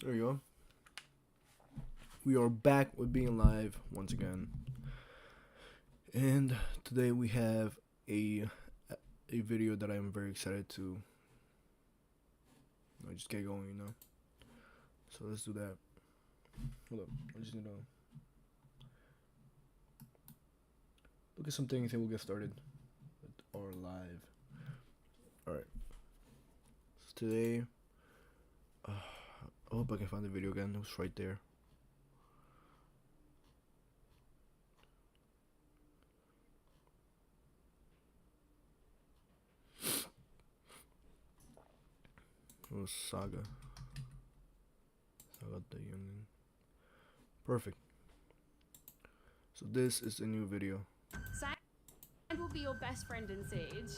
There you go. We are back with being live once again, and today we have a video that I am very excited to just get going. So let's do that. Hold up, I just need to look at some things and we'll get started with our live. All right. So today, I hope I can find the video again. It was right there. It was Saga the Youngin. Perfect. So this is the new video. Sand will be your best friend in Siege.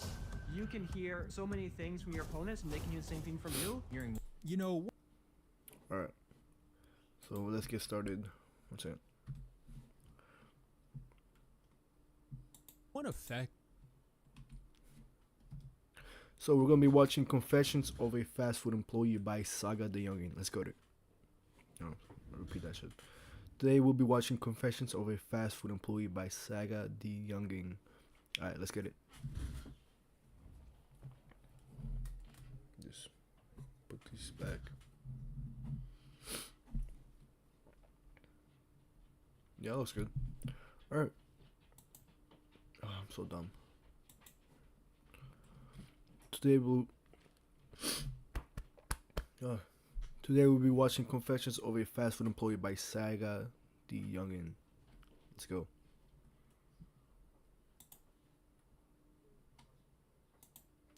You can hear so many things from your opponents, and they can hear the same thing from you. Hearing, All right. So let's get started. What's it? What effect? So we're gonna be watching Confessions of a Fast Food Employee by Saga the Youngin. Let's go to it. No, I'll repeat that shit. Today we'll be watching Confessions of a Fast Food Employee by Saga the Youngin. Alright, let's get it. Just put these back. Yeah, that looks good. Alright. Oh, I'm so dumb. Today we'll be watching Confessions of a Fast Food Employee by Saga the Youngin. Let's go.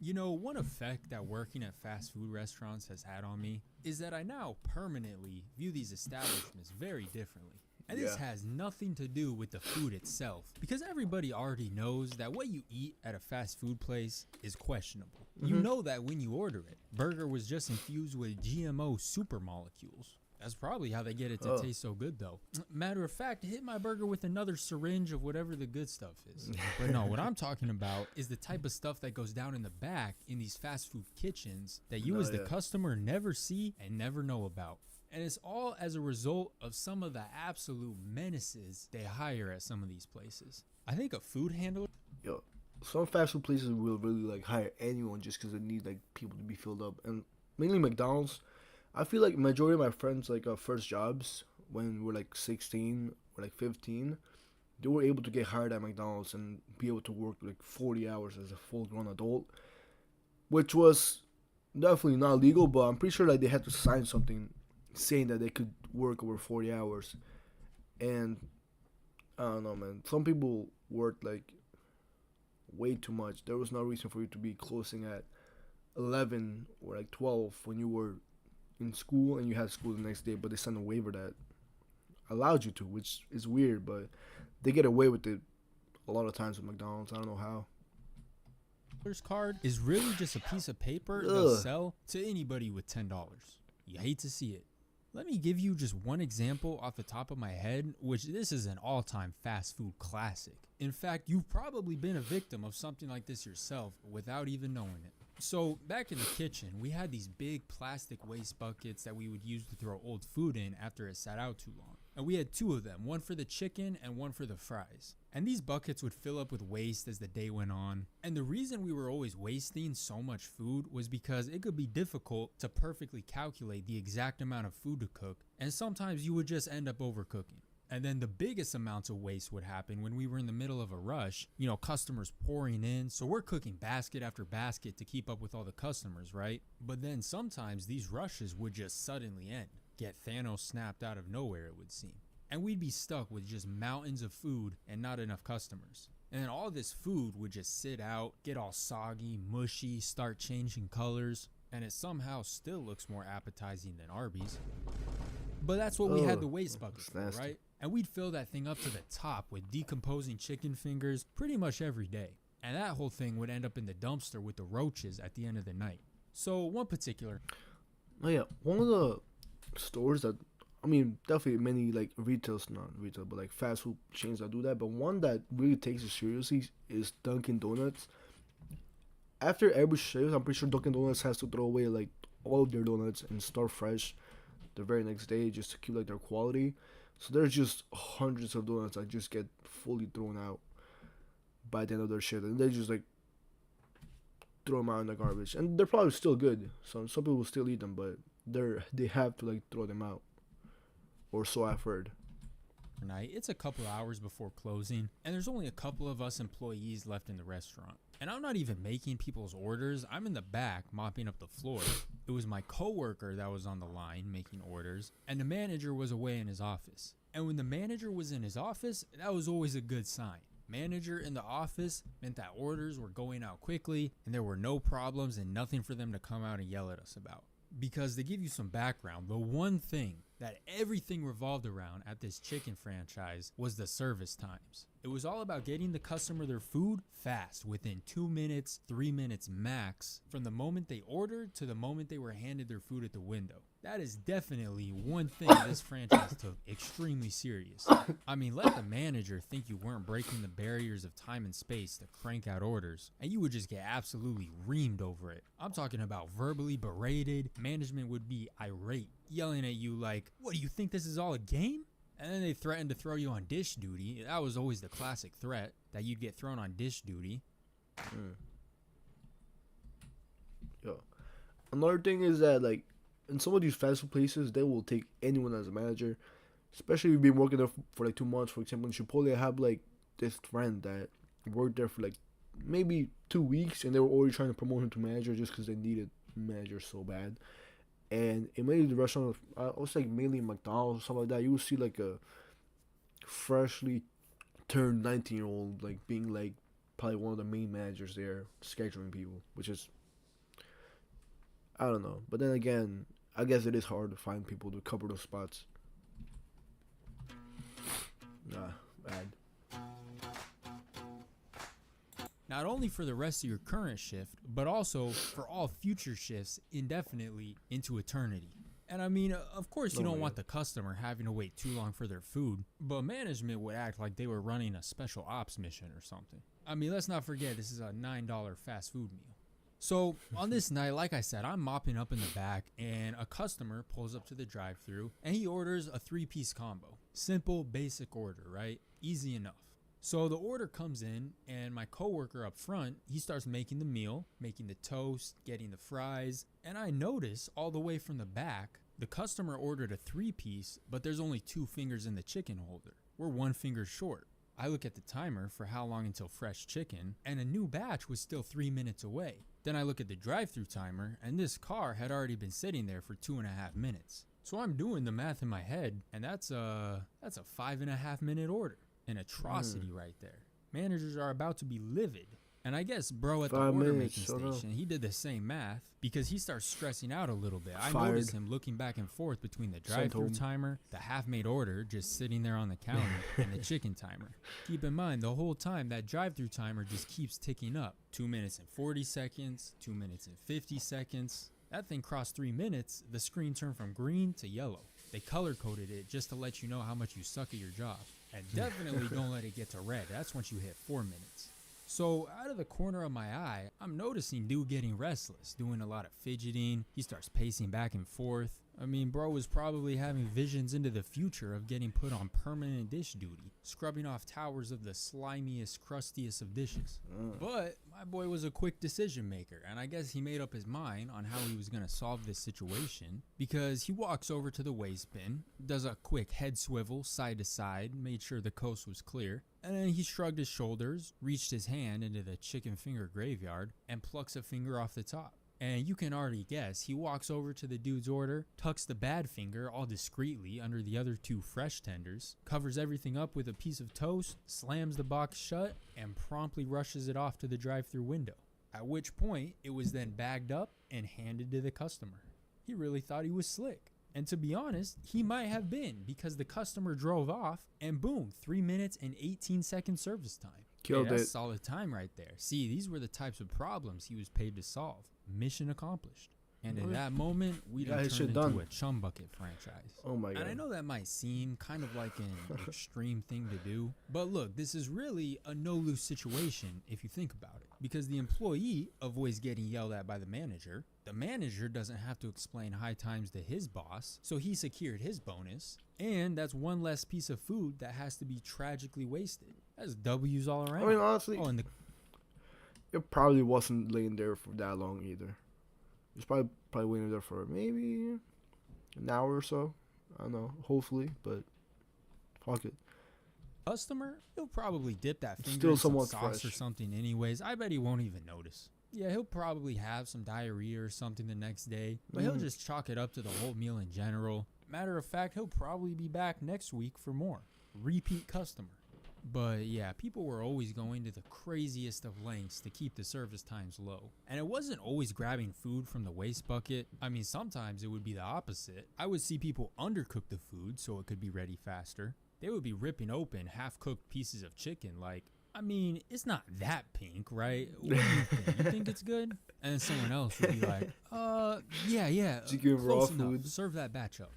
You know, one effect that working at fast food restaurants has had on me is that I now permanently view these establishments very differently. And this has nothing to do with the food itself, because everybody already knows that what you eat at a fast food place is questionable. You know that when you order it. Burger was just infused with GMO super molecules. That's probably how they get it to taste so good, though. Matter of fact, hit my burger with another syringe of whatever the good stuff is. But no, what I'm talking about is the type of stuff that goes down in the back in these fast food kitchens that you as the customer never see and never know about. And it's all as a result of some of the absolute menaces they hire at some of these places. I think a food handler... Yo, some fast food places will really like hire anyone just because they need like people to be filled up. And mainly McDonald's. I feel like majority of my friends like first jobs when we're like 16 or like 15, they were able to get hired at McDonald's and be able to work like 40 hours as a full-grown adult, which was definitely not legal, but I'm pretty sure like they had to sign something saying that they could work over 40 hours. And I don't know, man, some people worked like way too much. There was no reason for you to be closing at 11 or like 12 when you were in school and you had school the next day, but they sent a waiver that allowed you to, which is weird, but they get away with it a lot of times with McDonald's. I don't know how. Card is really just a piece of paper they'll sell to anybody with $10. You hate to see it. Let me give you just one example off the top of my head, which this is an all-time fast food classic. In fact, you've probably been a victim of something like this yourself without even knowing it. So back in the kitchen, we had these big plastic waste buckets that we would use to throw old food in after it sat out too long. And we had two of them, one for the chicken and one for the fries. And these buckets would fill up with waste as the day went on. And the reason we were always wasting so much food was because it could be difficult to perfectly calculate the exact amount of food to cook, and sometimes you would just end up overcooking. And then the biggest amounts of waste would happen when we were in the middle of a rush, you know, customers pouring in. So we're cooking basket after basket to keep up with all the customers, right? But then sometimes these rushes would just suddenly end. Get Thanos snapped out of nowhere, it would seem. And we'd be stuck with just mountains of food and not enough customers. And then all this food would just sit out, get all soggy, mushy, start changing colors, and it somehow still looks more appetizing than Arby's. But that's what we had the waste bucket for, right? And we'd fill that thing up to the top with decomposing chicken fingers pretty much every day. And that whole thing would end up in the dumpster with the roaches at the end of the night. So one particular... Oh yeah, one of the stores that, I mean, definitely many like retails, not retail, but like fast food chains that do that, but one that really takes it seriously is Dunkin' Donuts. After every shift, I'm pretty sure Dunkin' Donuts has to throw away like all of their donuts and start fresh. the very next day just to keep like their quality. So there's just hundreds of donuts that just get fully thrown out by the end of their shift, and they just like throw them out in the garbage. And they're probably still good. Some people will still eat them, but they have to like throw them out, or so I've heard. Night. It's a couple hours before closing, and there's only a couple of us employees left in the restaurant. And I'm not even making people's orders. I'm in the back mopping up the floor. It was my coworker that was on the line making orders, and the manager was away in his office. And when the manager was in his office, that was always a good sign. Manager in the office meant that orders were going out quickly and there were no problems and nothing for them to come out and yell at us about. Because to give you some background, the one thing that everything revolved around at this chicken franchise was the service times. It was all about getting the customer their food fast, within 2 minutes, 3 minutes max, from the moment they ordered to the moment they were handed their food at the window. That is definitely one thing this franchise took extremely serious. I mean, let the manager think you weren't breaking the barriers of time and space to crank out orders, and you would just get absolutely reamed over it. I'm talking about verbally berated. Management would be irate, yelling at you like, "What, do you think this is all a game?" And then they threatened to throw you on dish duty. That was always the classic threat, that you'd get thrown on dish duty. Yo, another thing is that like in some of these fast food places, they will take anyone as a manager, especially if you've been working there for like 2 months. For example, in Chipotle, I have like this friend that worked there for like maybe 2 weeks, and they were already trying to promote him to manager just because they needed manager so bad. And in many of the restaurants, I was like mainly McDonald's or something like that, you will see like a freshly turned 19-year-old like being like probably one of the main managers there, scheduling people, which is, I don't know. But then again, I guess it is hard to find people to cover those spots. Nah, bad. Not only for the rest of your current shift, but also for all future shifts indefinitely into eternity. And I mean, of course you don't want the customer having to wait too long for their food, but management would act like they were running a special ops mission or something. I mean, let's not forget this is a $9 fast food meal. So on this night, like I said, I'm mopping up in the back, and a customer pulls up to the drive-thru and he orders a 3-piece combo. Simple, basic order, right? Easy enough. So the order comes in, and my coworker up front, he starts making the meal, making the toast, getting the fries, and I notice all the way from the back, the customer ordered a 3-piece, but there's only 2 fingers in the chicken holder. We're 1 finger short. I look at the timer for how long until fresh chicken, and a new batch was still 3 minutes away. Then I look at the drive-thru timer, and this car had already been sitting there for 2.5 minutes. So I'm doing the math in my head, and that's a 5.5 minute order. An atrocity right there. Managers are about to be livid. And I guess bro at the order making station, he did the same math because he starts stressing out a little bit. I noticed him looking back and forth between the drive-thru timer, the half-made order just sitting there on the counter, and the chicken timer. Keep in mind, the whole time that drive-thru timer just keeps ticking up. 2 minutes and 40 seconds, 2 minutes and 50 seconds. That thing crossed 3 minutes, the screen turned from green to yellow. They color-coded it just to let you know how much you suck at your job. And definitely don't let it get to red. That's once you hit 4 minutes. So out of the corner of my eye, I'm noticing dude getting restless, doing a lot of fidgeting. He starts pacing back and forth. I mean, bro was probably having visions into the future of getting put on permanent dish duty, scrubbing off towers of the slimiest, crustiest of dishes. But my boy was a quick decision maker, and I guess he made up his mind on how he was going to solve this situation, because he walks over to the waste bin, does a quick head swivel side to side, made sure the coast was clear, and then he shrugged his shoulders, reached his hand into the chicken finger graveyard, and plucks a finger off the top. And you can already guess, he walks over to the dude's order, tucks the bad finger all discreetly under the other 2 fresh tenders, covers everything up with a piece of toast, slams the box shut, and promptly rushes it off to the drive-thru window. At which point, it was then bagged up and handed to the customer. He really thought he was slick. And to be honest, he might have been, because the customer drove off, and boom, 3 minutes and 18 second service time. Killed that's it. Solid time right there. See, these were the types of problems he was paid to solve. Mission accomplished. And in that moment, we done turned into a chum bucket franchise. Oh my god. And I know that might seem kind of like an extreme thing to do, but look, this is really a no-lose situation if you think about it. Because the employee avoids getting yelled at by the manager, The manager doesn't have to explain high times to his boss, so he secured his bonus. And that's one less piece of food that has to be tragically wasted. That's W's all around. I mean, honestly, oh, and it probably wasn't laying there for that long either. It's probably waiting there for maybe an hour or so. I don't know, hopefully, but fuck it. Customer, he'll probably dip that finger Still in some somewhat sauce fresh. or something anyways. I bet he won't even notice. Yeah, he'll probably have some diarrhea or something the next day, but he'll just chalk it up to the whole meal in general. Matter of fact, he'll probably be back next week for more. Repeat customer. But yeah, people were always going to the craziest of lengths to keep the service times low. And it wasn't always grabbing food from the waste bucket. I mean, sometimes it would be the opposite. I would see people undercook the food so it could be ready faster. They would be ripping open half-cooked pieces of chicken like, I mean, it's not that pink, right? What do you think? You think it's good? And then someone else would be like, yeah, Chicken raw close enough. food. Serve that batch up.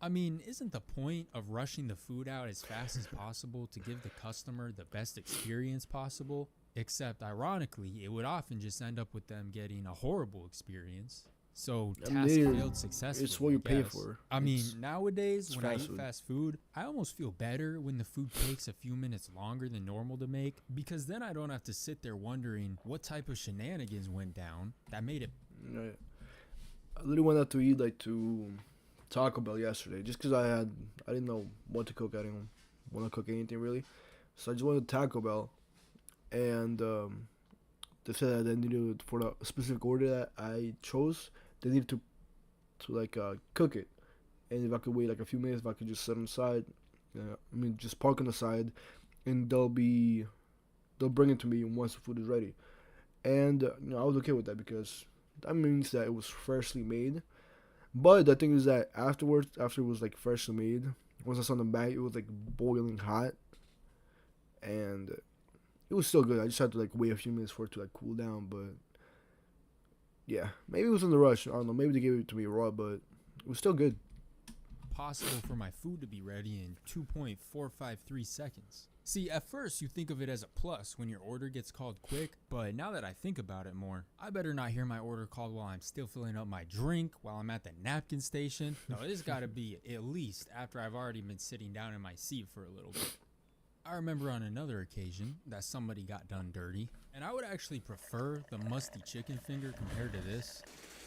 I mean, isn't the point of rushing the food out as fast as possible to give the customer the best experience possible? Except, ironically, it would often just end up with them getting a horrible experience. So, task failed successfully. It's what you I pay guess. for. I mean, It's nowadays, when I fast eat food. fast food, I almost feel better when the food takes a few minutes longer than normal to make, because then I don't have to sit there wondering what type of shenanigans went down that made it. Right. I literally went out to eat like to Taco Bell yesterday, just because I didn't know what to cook. I didn't want to cook anything really, so I just went to Taco Bell, and they said that they needed, for the specific order that I chose, they needed to like cook it, and if I could wait like a few minutes, if I could just sit on the side, just park on the side, and they'll bring it to me once the food is ready, and I was okay with that because that means that it was freshly made. But the thing is that after it was like freshly made, once I saw the bag, it was like boiling hot, and it was still good. I just had to like wait a few minutes for it to like cool down. But yeah, maybe it was in the rush. I don't know. Maybe they gave it to me raw, but it was still good. Possible for my food to be ready in 2.453 seconds. See, at first you think of it as a plus when your order gets called quick, but now that I think about it more, I better not hear my order called while I'm still filling up my drink, while I'm at the napkin station. No, this gotta be at least after I've already been sitting down in my seat for a little bit. I remember on another occasion that somebody got done dirty, and I would actually prefer the musty chicken finger compared to this.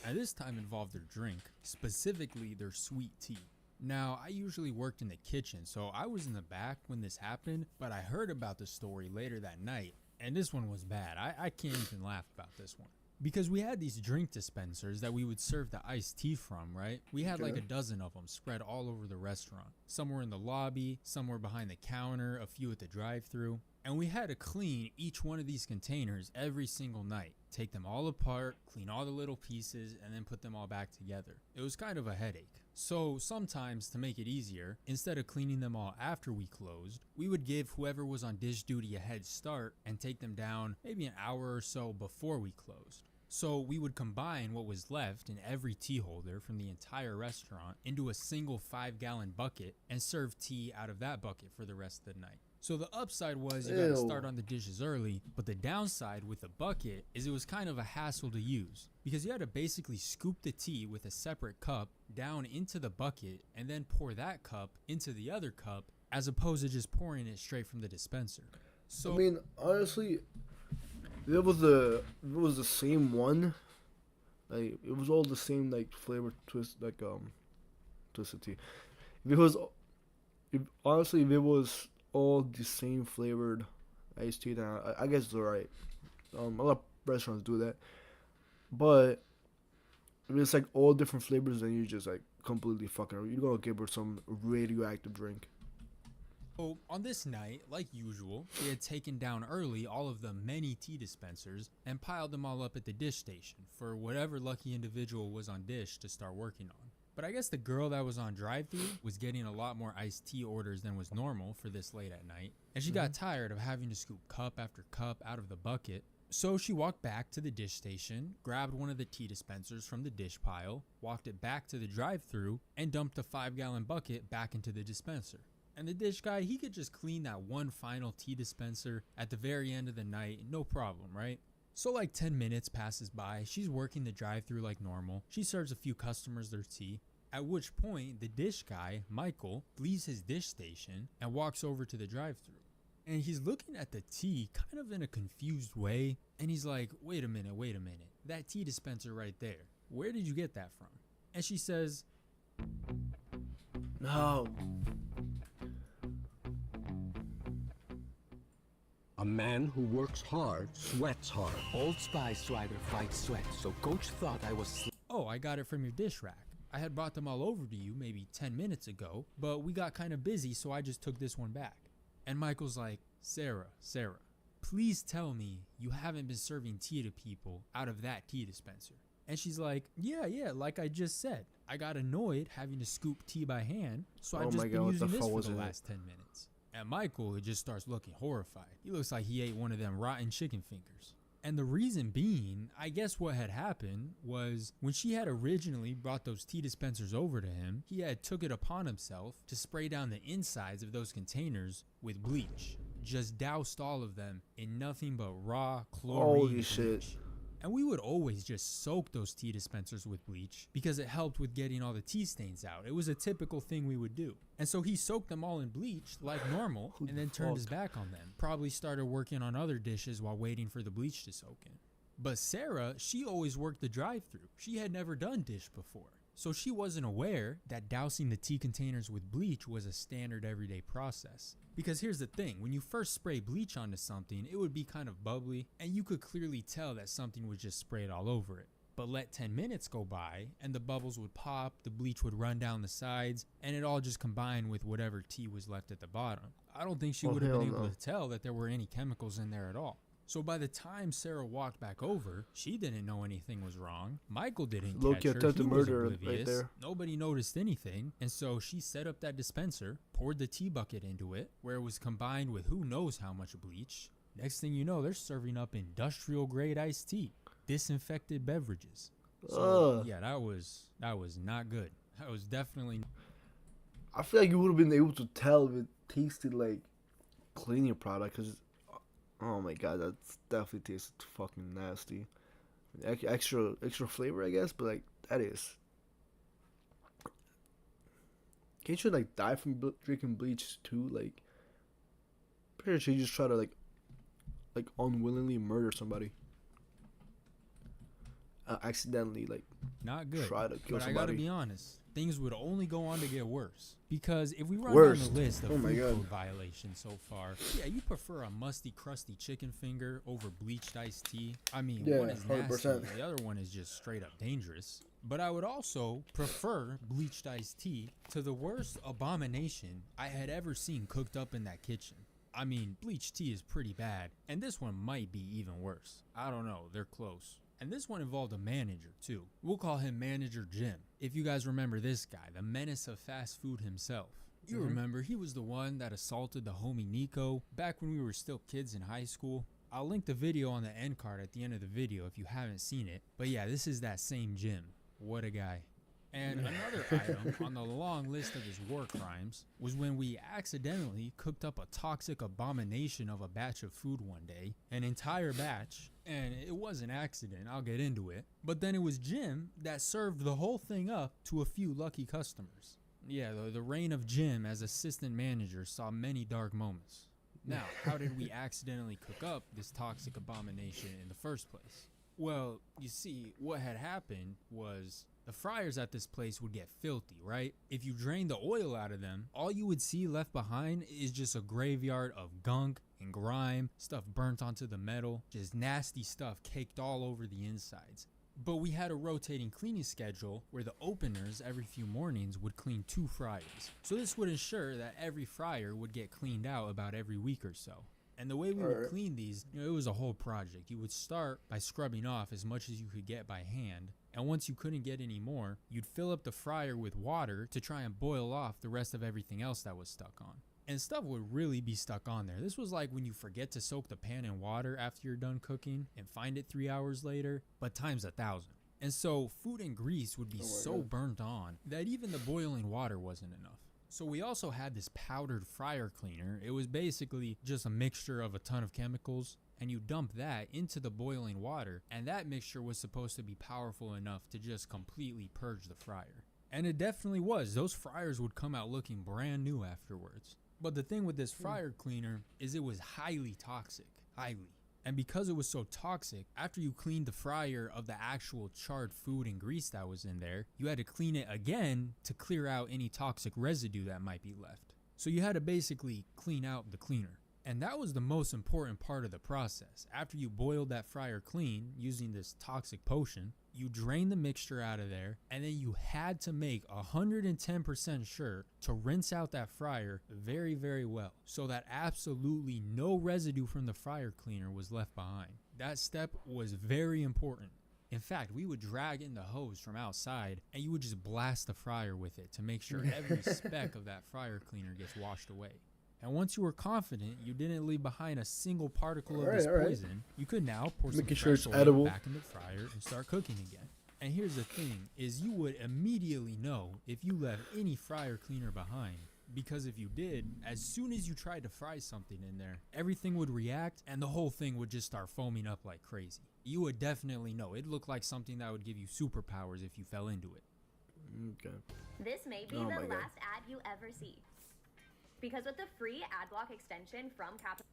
And this time involved their drink, specifically their sweet tea. Now, I usually worked in the kitchen, so I was in the back when this happened, but I heard about the story later that night, and this one was bad. I can't even laugh about this one. Because we had these drink dispensers that we would serve the iced tea from, right? We had like a dozen of them spread all over the restaurant. Some were in the lobby, some were behind the counter, a few at the drive-thru. And we had to clean each one of these containers every single night. Take them all apart, clean all the little pieces, and then put them all back together. It was kind of a headache. So sometimes, to make it easier, instead of cleaning them all after we closed, we would give whoever was on dish duty a head start and take them down maybe an hour or so before we closed. So we would combine what was left in every tea holder from the entire restaurant into a single 5-gallon bucket and serve tea out of that bucket for the rest of the night. So the upside was you gotta start on the dishes early, but the downside with the bucket is it was kind of a hassle to use because you had to basically scoop the tea with a separate cup down into the bucket and then pour that cup into the other cup as opposed to just pouring it straight from the dispenser. So I mean, honestly, if it was the same one, like it was all the same like flavor twist, like twisted tea. If it was all the same flavored iced tea, then I guess it's alright. A lot of restaurants do that, but if it's like all different flavors, then you just like completely fucking. You're gonna give her some radioactive drink. So on this night, like usual, they had taken down early all of the many tea dispensers and piled them all up at the dish station for whatever lucky individual was on dish to start working on. But I guess the girl that was on drive-thru was getting a lot more iced tea orders than was normal for this late at night, and she got tired of having to scoop cup after cup out of the bucket. So she walked back to the dish station, grabbed one of the tea dispensers from the dish pile, walked it back to the drive-thru, and dumped the 5-gallon bucket back into the dispenser. And the dish guy, he could just clean that one final tea dispenser at the very end of the night, no problem, right? So like 10 minutes passes by. She's working the drive-thru like normal. She serves a few customers their tea. At which point, the dish guy, Michael, leaves his dish station and walks over to the drive-thru. And he's looking at the tea kind of in a confused way. And he's like, wait a minute. That tea dispenser right there. Where did you get that from? And she says, No. A man who works hard sweats hard. Old Spice rider fights sweat, so coach thought I was oh, I got it from your dish rack. I had brought them all over to you maybe 10 minutes ago, but we got kind of busy, so I just took this one back. And Michael's like, Sarah, please tell me you haven't been serving tea to people out of that tea dispenser. And she's like, yeah, like I just said. I got annoyed having to scoop tea by hand, so I've just been using this for the last 10 minutes. And Michael just starts looking horrified. He looks like he ate one of them rotten chicken fingers. And the reason being, I guess what had happened was when she had originally brought those tea dispensers over to him, he had took it upon himself to spray down the insides of those containers with bleach. Just doused all of them in nothing but raw chlorine. Holy shit. And we would always just soak those tea dispensers with bleach because it helped with getting all the tea stains out. It was a typical thing we would do. And so he soaked them all in bleach like normal and then turned his back on them. Probably started working on other dishes while waiting for the bleach to soak in. But Sarah, she always worked the drive-thru. She had never done dish before. So she wasn't aware that dousing the tea containers with bleach was a standard everyday process. Because here's the thing, when you first spray bleach onto something, it would be kind of bubbly, and you could clearly tell that something was just sprayed all over it. But let 10 minutes go by, and the bubbles would pop, the bleach would run down the sides, and it all just combined with whatever tea was left at the bottom. I don't think she would have been able to tell that there were any chemicals in there at all. So by the time Sarah walked back over, she didn't know anything was wrong. Michael didn't catch her. He was oblivious. Right there. Nobody noticed anything. And so she set up that dispenser, poured the tea bucket into it, where it was combined with who knows how much bleach. Next thing you know, they're serving up industrial grade iced tea, disinfected beverages. So yeah, that was not good. That was definitely. I feel like you would have been able to tell if it tasted like cleaning product, because oh my god, that definitely tastes fucking nasty. Extra flavor, I guess, but like that is. Can't you like die from drinking bleach too? Like, pretty sure you just try to like unwillingly murder somebody. Accidentally, like, not good. Try to kill but somebody. I gotta be honest, things would only go on to get worse. Because if we run down the list of food code violations so far, yeah, you prefer a musty, crusty chicken finger over bleached iced tea. I mean, one is 100%. Nasty, the other one is just straight up dangerous. But I would also prefer bleached iced tea to the worst abomination I had ever seen cooked up in that kitchen. I mean, bleached tea is pretty bad, and this one might be even worse. I don't know, they're close. And this one involved a manager too. We'll call him Manager Jim. If you guys remember this guy, the menace of fast food himself. You remember, he was the one that assaulted the homie Nico back when we were still kids in high school. I'll link the video on the end card at the end of the video if you haven't seen it. But yeah, this is that same Jim. What a guy. And another item on the long list of his war crimes was when we accidentally cooked up a toxic abomination of a batch of food one day, an entire batch, and it was an accident, I'll get into it, but then it was Jim that served the whole thing up to a few lucky customers. Yeah, the reign of Jim as assistant manager saw many dark moments. Now, how did we accidentally cook up this toxic abomination in the first place? Well, you see, what had happened was the fryers at this place would get filthy, right? If you drain the oil out of them, all you would see left behind is just a graveyard of gunk and grime, stuff burnt onto the metal, just nasty stuff caked all over the insides. But we had a rotating cleaning schedule where the openers every few mornings would clean 2 fryers. So this would ensure that every fryer would get cleaned out about every week or so. And the way we would clean these, it was a whole project. You would start by scrubbing off as much as you could get by hand. And once you couldn't get any more, you'd fill up the fryer with water to try and boil off the rest of everything else that was stuck on. And stuff would really be stuck on there. This was like when you forget to soak the pan in water after you're done cooking and find it 3 hours later, but times 1,000. And so food and grease would be so burnt on that even the boiling water wasn't enough. So we also had this powdered fryer cleaner. It was basically just a mixture of a ton of chemicals, and you dump that into the boiling water, and that mixture was supposed to be powerful enough to just completely purge the fryer. And it definitely was. Those fryers would come out looking brand new afterwards. But the thing with this fryer cleaner is it was highly toxic. Highly. And because it was so toxic, after you cleaned the fryer of the actual charred food and grease that was in there, you had to clean it again to clear out any toxic residue that might be left. So you had to basically clean out the cleaner. And that was the most important part of the process. After you boiled that fryer clean using this toxic potion, you drained the mixture out of there, and then you had to make 110% sure to rinse out that fryer very, very well so that absolutely no residue from the fryer cleaner was left behind. That step was very important. In fact, we would drag in the hose from outside and you would just blast the fryer with it to make sure every speck of that fryer cleaner gets washed away. And once you were confident you didn't leave behind a single particle of this poison, you could now pour some fresh oil back in the fryer and start cooking again. And here's the thing, is you would immediately know if you left any fryer cleaner behind. Because if you did, as soon as you tried to fry something in there, everything would react and the whole thing would just start foaming up like crazy. You would definitely know. It looked like something that would give you superpowers if you fell into it. Okay. This may be the last ad you ever see. Because with the free ad block extension from Capital...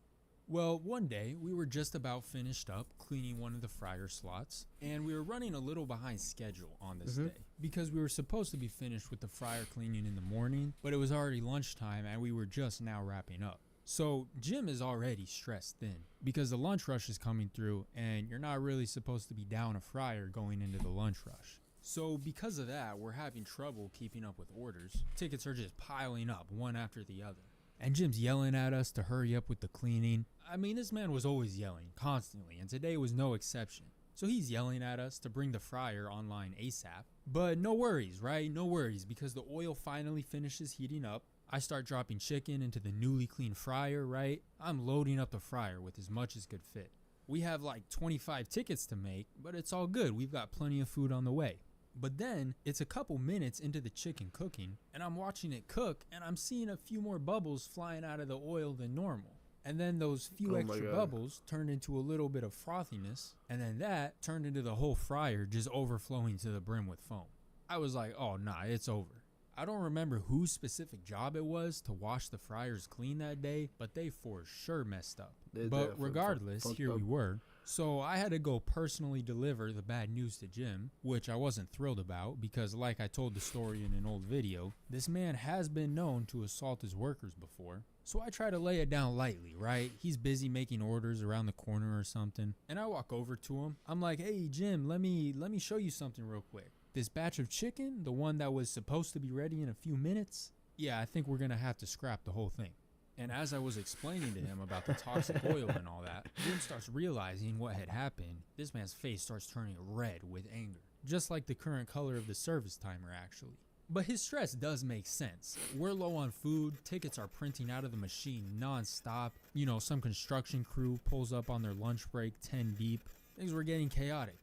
Well, one day we were just about finished up cleaning one of the fryer slots, and we were running a little behind schedule on this day because we were supposed to be finished with the fryer cleaning in the morning, but it was already lunchtime and we were just now wrapping up. So Jim is already stressed thin because the lunch rush is coming through and you're not really supposed to be down a fryer going into the lunch rush. So because of that, we're having trouble keeping up with orders. Tickets are just piling up one after the other. And Jim's yelling at us to hurry up with the cleaning. I mean, this man was always yelling, constantly, and today was no exception. So he's yelling at us to bring the fryer online ASAP. But no worries, right? No worries, because the oil finally finishes heating up. I start dropping chicken into the newly cleaned fryer, right? I'm loading up the fryer with as much as could fit. We have like 25 tickets to make, but it's all good. We've got plenty of food on the way. But then it's a couple minutes into the chicken cooking and I'm watching it cook and I'm seeing a few more bubbles flying out of the oil than normal. And then those few extra bubbles turned into a little bit of frothiness, and then that turned into the whole fryer just overflowing to the brim with foam. I was like, oh nah, it's over. I don't remember whose specific job it was to wash the fryers clean that day, but they for sure messed up. But regardless, here we were. So I had to go personally deliver the bad news to Jim, which I wasn't thrilled about because, like I told the story in an old video, this man has been known to assault his workers before. So I try to lay it down lightly, right? He's busy making orders around the corner or something, and I walk over to him. I'm like, hey Jim, let me show you something real quick. This batch of chicken, the one that was supposed to be ready in a few minutes, yeah, I think we're gonna have to scrap the whole thing. And as I was explaining to him about the toxic oil and all that, Jim starts realizing what had happened. This man's face starts turning red with anger, just like the current color of the service timer actually. But his stress does make sense. We're low on food, tickets are printing out of the machine non-stop. You know, some construction crew pulls up on their lunch break 10 deep. Things were getting chaotic.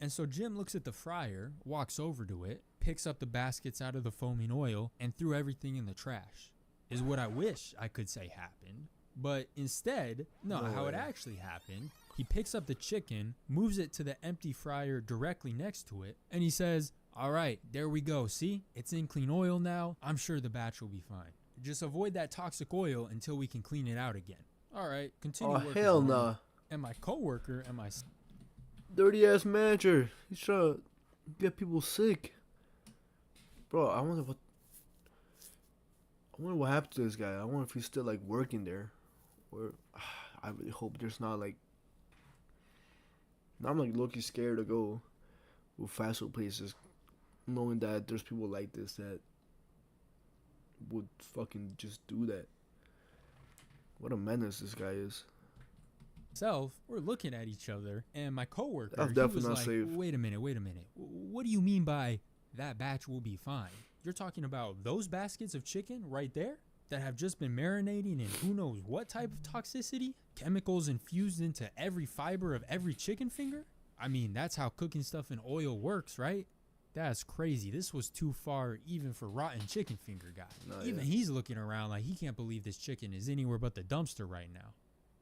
And so Jim looks at the fryer, walks over to it, picks up the baskets out of the foaming oil, and threw everything in the trash. Is what I wish I could say happened. But instead, how it actually happened, he picks up the chicken, moves it to the empty fryer directly next to it, and he says, all right, there we go. See, it's in clean oil now. I'm sure the batch will be fine. Just avoid that toxic oil until we can clean it out again. All right, continue working. Oh, hell nah. And my coworker and my dirty ass manager. He's trying to get people sick. Bro, I wonder what happened to this guy. I wonder if he's still like working there. Or I really hope there's not like. Now I'm like low-key scared to go with fast food places, knowing that there's people like this that would fucking just do that. What a menace this guy is. We're looking at each other, and my coworker, I'm definitely not safe. Wait a minute. What do you mean by that batch will be fine? You're talking about those baskets of chicken right there that have just been marinating in who knows what type of toxicity? Chemicals infused into every fiber of every chicken finger? I mean, that's how cooking stuff in oil works, right? That's crazy. This was too far even for rotten chicken finger guy. Even he's looking around like he can't believe this chicken is anywhere but the dumpster right now.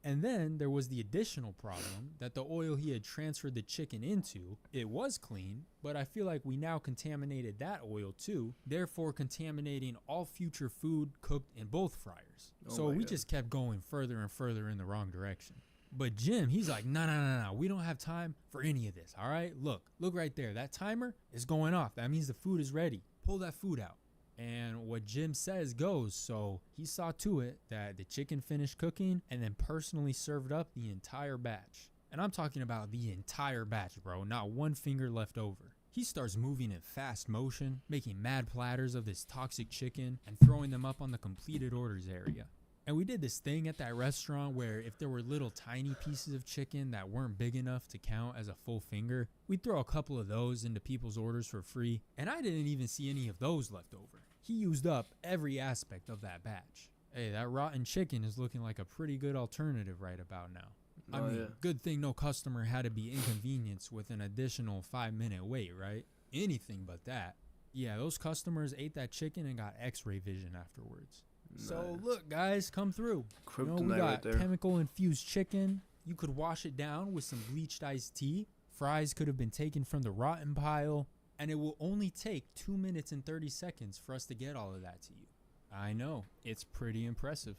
And then there was the additional problem that the oil he had transferred the chicken into, it was clean, but I feel like we now contaminated that oil too, therefore contaminating all future food cooked in both fryers. So we just kept going further and further in the wrong direction. But Jim, he's like, no, we don't have time for any of this, all right? Look right there. That timer is going off. That means the food is ready. Pull that food out. And what Jim says goes, so he saw to it that the chicken finished cooking and then personally served up the entire batch. And I'm talking about the entire batch, bro, not one finger left over. He starts moving in fast motion, making mad platters of this toxic chicken and throwing them up on the completed orders area. And we did this thing at that restaurant where if there were little tiny pieces of chicken that weren't big enough to count as a full finger, we'd throw a couple of those into people's orders for free. And I didn't even see any of those left over. He used up every aspect of that batch. Hey, that rotten chicken is looking like a pretty good alternative right about now. I mean, good thing no customer had to be inconvenienced with an additional 5-minute wait, right? Anything but that. Yeah, those customers ate that chicken and got x-ray vision afterwards. So look, guys, come through. You know, we got chemical infused chicken. You could wash it down with some bleached iced tea. Fries could have been taken from the rotten pile. And it will only take 2 minutes and 30 seconds for us to get all of that to you. I know, it's pretty impressive.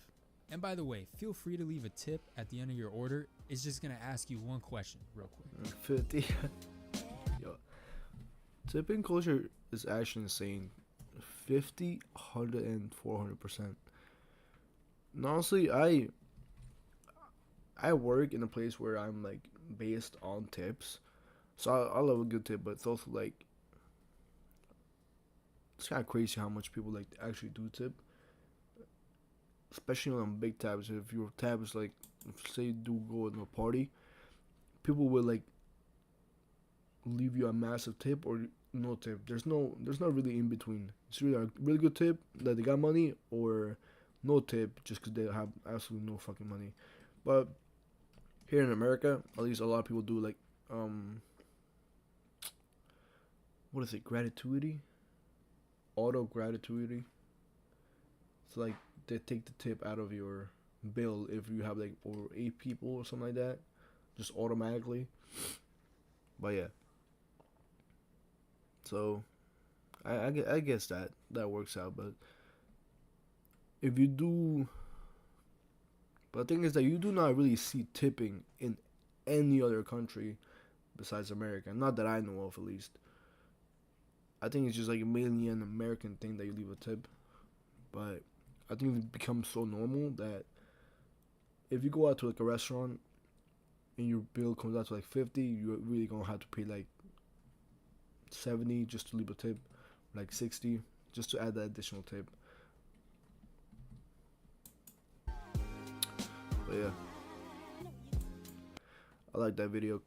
And by the way, feel free to leave a tip at the end of your order. It's just going to ask you one question real quick. 50. Yo, tipping culture is actually insane. 50, 100, and 400%. And honestly, I work in a place where I'm like based on tips. So I love a good tip, but it's also like, it's kind of crazy how much people like to actually do tip, especially on big tabs. If your tab is like, say you do go to a party, people will like leave you a massive tip or no tip. There's not really in between. It's really a really good tip that they got money, or no tip just because they have absolutely no fucking money. But here in America, at least a lot of people do like what is it, gratuity? Auto gratuity. It's like they take the tip out of your bill if you have like over 8 people or something like that, just automatically. But yeah, so I guess that works out. But if you do, but the thing is that you do not really see tipping in any other country besides America. Not that I know of, at least. I think it's just like mainly an American thing that you leave a tip. But I think it becomes so normal that if you go out to like a restaurant and your bill comes out to like 50, you're really gonna have to pay like 70 just to leave a tip, like 60 just to add that additional tip. But yeah, I like that video.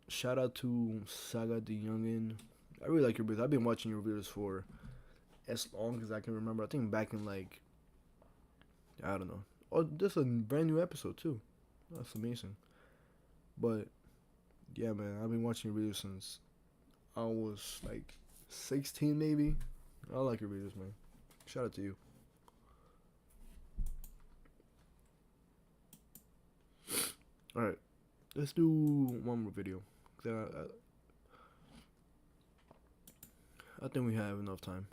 Shout out to Saga the Youngin. I really like your videos. I've been watching your videos for as long as I can remember. I think back in like, I don't know. Oh, this is a brand new episode too. That's amazing. But yeah, man, I've been watching your videos since I was like 16 maybe. I like your videos, man. Shout out to you. Alright, let's do one more video. I think we have enough time.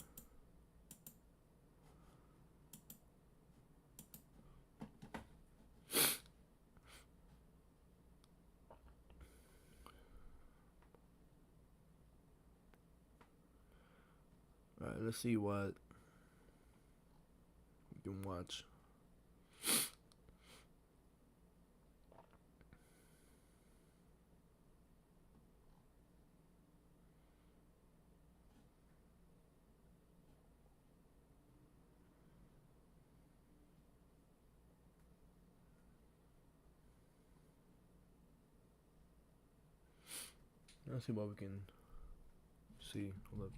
Alright, let's see what we can watch. Let's see what we can see. Hold up.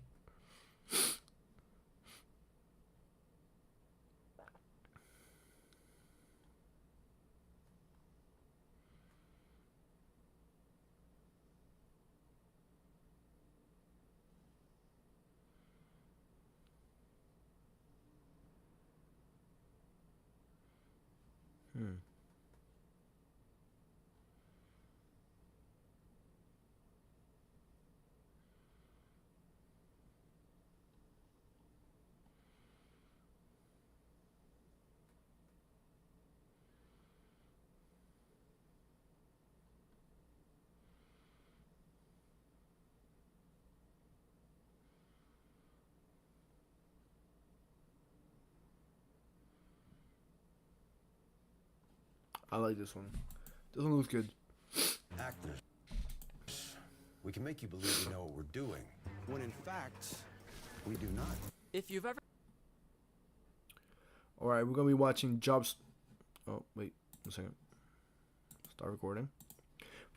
I like this one. This one looks good. Actors. We can make you believe we know what we're doing, when in fact, we do not. If you've ever Alright, we're gonna be watching jobs. Oh, wait, one second. Start recording.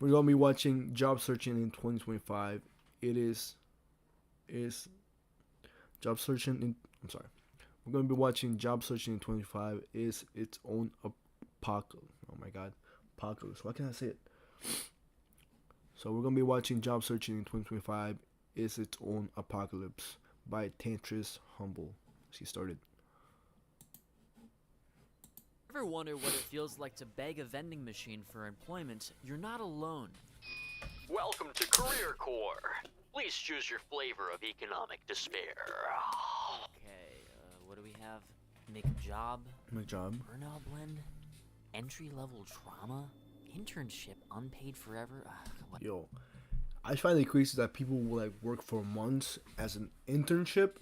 We're gonna be watching job searching in 2025. It is job searching in. I'm sorry. We're gonna be watching job searching in 25 is its own apocalypse. Oh my God, apocalypse. Why can't I say it? So we're gonna be watching job searching in 2025 is its own apocalypse by Tantris Humble. She started. ever wonder what it feels like to beg a vending machine for employment, you're not alone. Welcome to Career Corps. Please choose your flavor of economic despair. Okay, what do we have? Make a job? My job. Burnout blend? Entry-level trauma? Internship unpaid forever? What? Yo, I find it crazy that people will like work for months as an internship.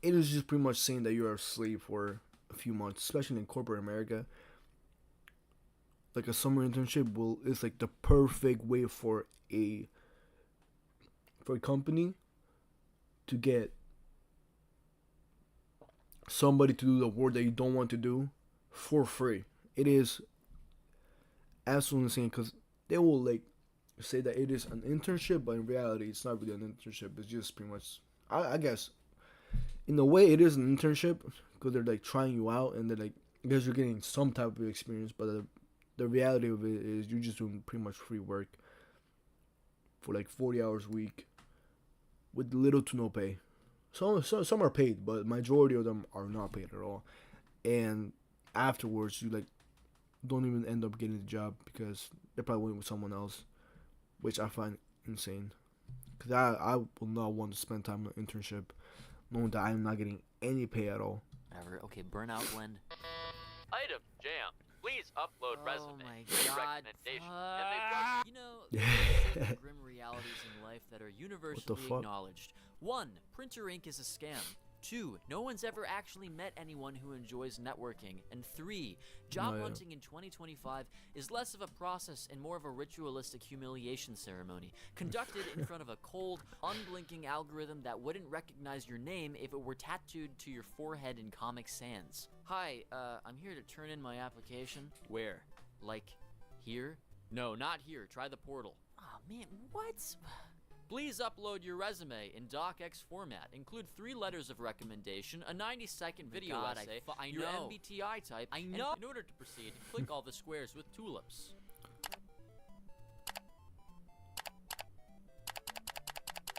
It is just pretty much saying that you're a slave for a few months, especially in corporate America. Like a summer internship is like the perfect way for a company to get somebody to do the work that you don't want to do for free. It is absolutely insane because they will like say that it is an internship, but in reality it's not really an internship. It's just pretty much, I guess in a way it is an internship because they're like trying you out and they're like, I guess you're getting some type of experience, but the reality of it is you're just doing pretty much free work for like 40 hours a week with little to no pay. Some are paid, but majority of them are not paid at all. And afterwards, you like don't even end up getting the job because they're probably waiting with someone else, which I find insane. Because I will not want to spend time on an internship knowing that I'm not getting any pay at all. Whatever. Okay, burnout blend. Item jam. Please upload resume. Oh my Free God. recommendation. You know, there are certain grim realities in life that are universally fuck? acknowledged. 1. Printer ink is a scam. 2. No one's ever actually met anyone who enjoys networking. And 3. Job hunting in 2025 is less of a process and more of a ritualistic humiliation ceremony, conducted in front of a cold, unblinking algorithm that wouldn't recognize your name if it were tattooed to your forehead in Comic Sans. Hi, I'm here to turn in my application. Where? Like, here? No, not here. Try the portal. Aw, man, what? Please upload your resume in docx format. Include 3 letters of recommendation, a 90-second video God, essay, I your know. MBTI type, I know. And in order to proceed, click all the squares with tulips.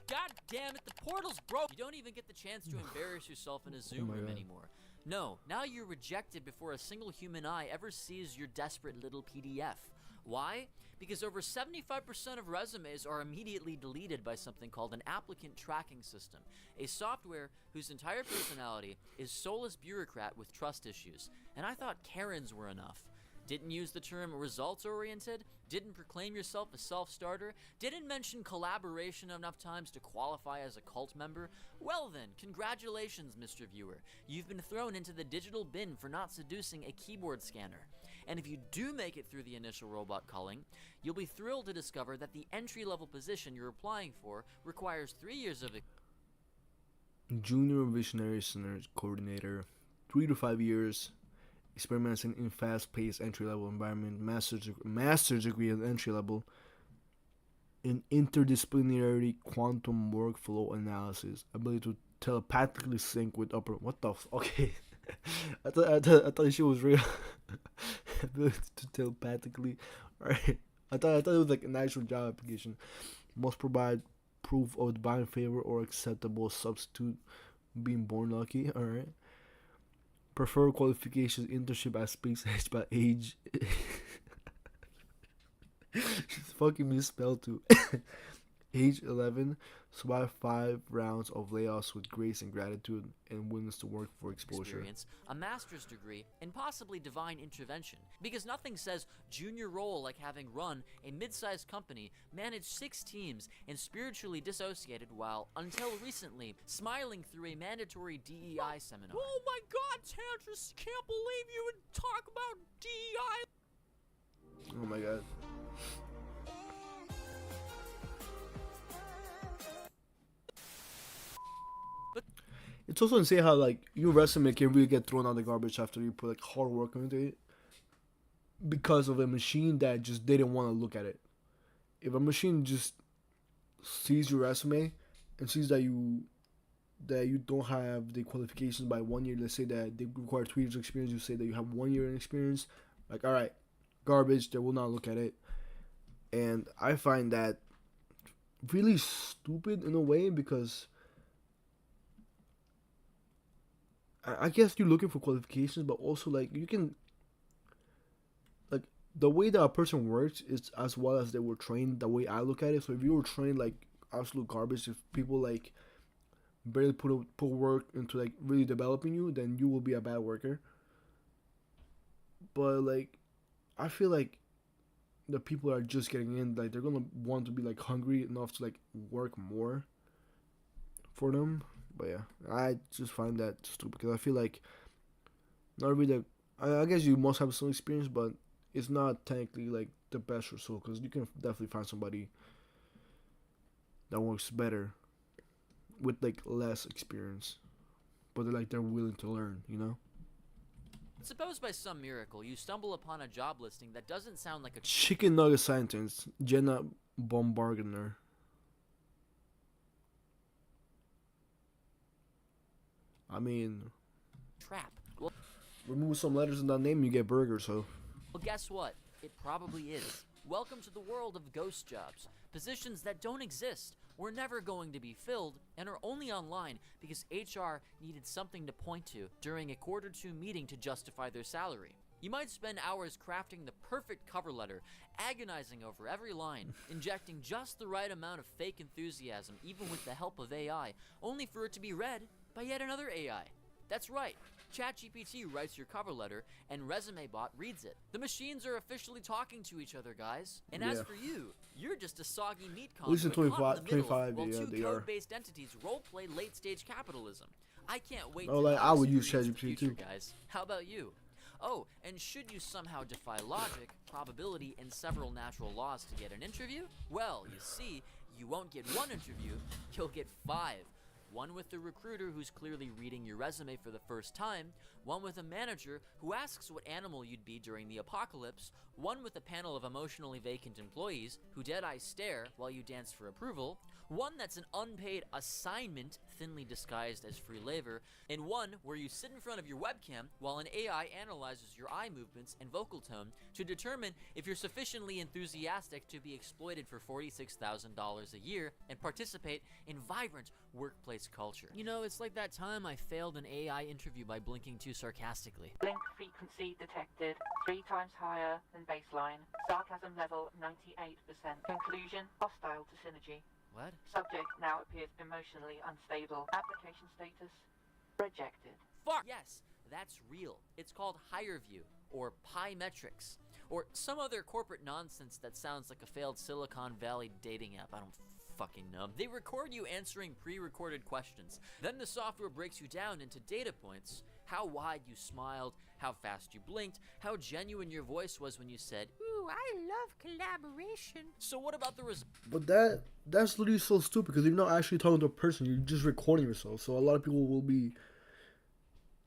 God damn it, the portal's broke! You don't even get the chance to embarrass yourself in a Zoom room anymore. No, now you're rejected before a single human eye ever sees your desperate little PDF. Why? Because over 75% of resumes are immediately deleted by something called an applicant tracking system, a software whose entire personality is soulless bureaucrat with trust issues. And I thought Karens were enough. Didn't use the term results-oriented, didn't proclaim yourself a self-starter, didn't mention collaboration enough times to qualify as a cult member? Well then, congratulations, Mr. Viewer. You've been thrown into the digital bin for not seducing a keyboard scanner. And if you do make it through the initial robot culling, you'll be thrilled to discover that the entry-level position you're applying for requires 3 years of Junior Visionary Centers Coordinator, 3 to 5 years. Experimenting in fast-paced entry-level environment, master's degree at entry-level in interdisciplinary quantum workflow analysis, ability to telepathically sync with upper. What the? Okay, I thought she was real. Ability to telepathically. Alright, I thought it was like an actual job application. Must provide proof of divine favor or acceptable substitute. Being born lucky. Alright. Prefer qualifications, internship at space age by age. It's fucking misspelled too. Age 11, survive 5 rounds of layoffs with grace and gratitude, and willingness to work for exposure. Experience, a master's degree, and possibly divine intervention. Because nothing says junior role like having run a mid-sized company, managed 6 teams, and spiritually dissociated while, until recently, smiling through a mandatory DEI seminar. Oh my god, Tantris, can't believe you would talk about DEI. Oh my god. It's also insane how like your resume can really get thrown out the garbage after you put like hard work into it because of a machine that just didn't want to look at it. If a machine just sees your resume and sees that you don't have the qualifications by 1 year, let's say that they require 2 years experience, you say that you have 1 year in experience, like alright, garbage, they will not look at it. And I find that really stupid in a way because I guess you're looking for qualifications, but also like you can, like the way that a person works is as well as they were trained. The way I look at it, so if you were trained like absolute garbage, if people like barely put work into like really developing you, then you will be a bad worker. But like, I feel like the people that are just getting in, like they're gonna want to be like hungry enough to like work more for them. But yeah, I just find that stupid because I feel like not really. I guess you must have some experience, but it's not technically like the best result because you can definitely find somebody that works better with like less experience, but they're willing to learn, you know. Suppose by some miracle you stumble upon a job listing that doesn't sound like a chicken nugget sentence. Jenna Baumgartner. I mean, trap. Well, remove some letters in that name, you get burger. So. Well, guess what? It probably is. Welcome to the world of ghost jobs. Positions that don't exist, were never going to be filled, and are only online because HR needed something to point to during a Q2 meeting to justify their salary. You might spend hours crafting the perfect cover letter, agonizing over every line, injecting just the right amount of fake enthusiasm, even with the help of AI, only for it to be read by yet another AI. That's right. ChatGPT writes your cover letter, and ResumeBot reads it. The machines are officially talking to each other, guys. And as for you, you're just a soggy meat conduit caught in the middle while two code-based entities role-play late-stage capitalism. I can't wait to like I would use experience the ChatGPT future, too. guys. How about you? Oh, and should you somehow defy logic, probability, and several natural laws to get an interview? Well, you see, you won't get 1 interview, you'll get 5. One with the recruiter who's clearly reading your resume for the first time, one with a manager who asks what animal you'd be during the apocalypse, one with a panel of emotionally vacant employees who dead-eye stare while you dance for approval, one that's an unpaid assignment thinly disguised as free labor, and one where you sit in front of your webcam while an AI analyzes your eye movements and vocal tone to determine if you're sufficiently enthusiastic to be exploited for $46,000 a year and participate in vibrant workplace culture. You know, it's like that time I failed an AI interview by blinking too sarcastically. Blink frequency detected 3 times higher than baseline. Sarcasm level 98%. Conclusion, hostile to synergy. What? Subject now appears emotionally unstable. Application status, rejected. Fuck! Yes, that's real. It's called HireView, or Pi-metrics, or some other corporate nonsense that sounds like a failed Silicon Valley dating app. I don't fucking know. They record you answering pre-recorded questions. Then the software breaks you down into data points. How wide you smiled, how fast you blinked, how genuine your voice was when you said, "Ooh, I love collaboration." So what about the result? But that's literally so stupid because you're not actually talking to a person. You're just recording yourself. So a lot of people will be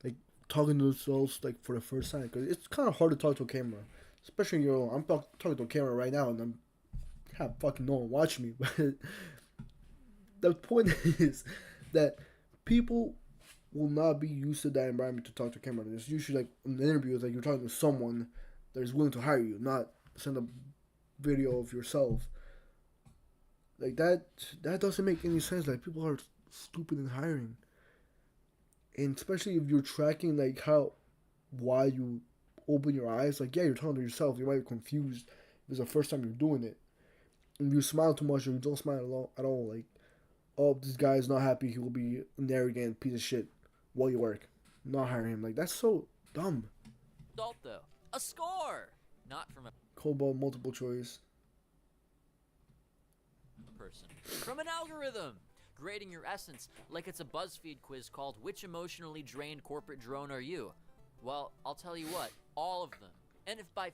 like talking to themselves like for the first time because it's kind of hard to talk to a camera, especially I'm talking to a camera right now and I'm have fucking no one watching me. But the point is that people will not be used to that environment to talk to camera. It's usually like an interview, it's like you're talking to someone that is willing to hire you, not send a video of yourself. Like that doesn't make any sense. Like people are stupid in hiring. And especially if you're tracking like how while you open your eyes. Like, yeah, you're talking to yourself. You might be confused if it's the first time you're doing it. And you smile too much or you don't smile at all, like, oh, this guy is not happy. He will be an arrogant piece of shit while you work. Not hire him. Like, that's so dumb. Result though, a score, not from a Cobalt multiple choice. person, from an algorithm. Grading your essence like it's a BuzzFeed quiz called "Which emotionally drained corporate drone are you?" Well, I'll tell you what, all of them. And if by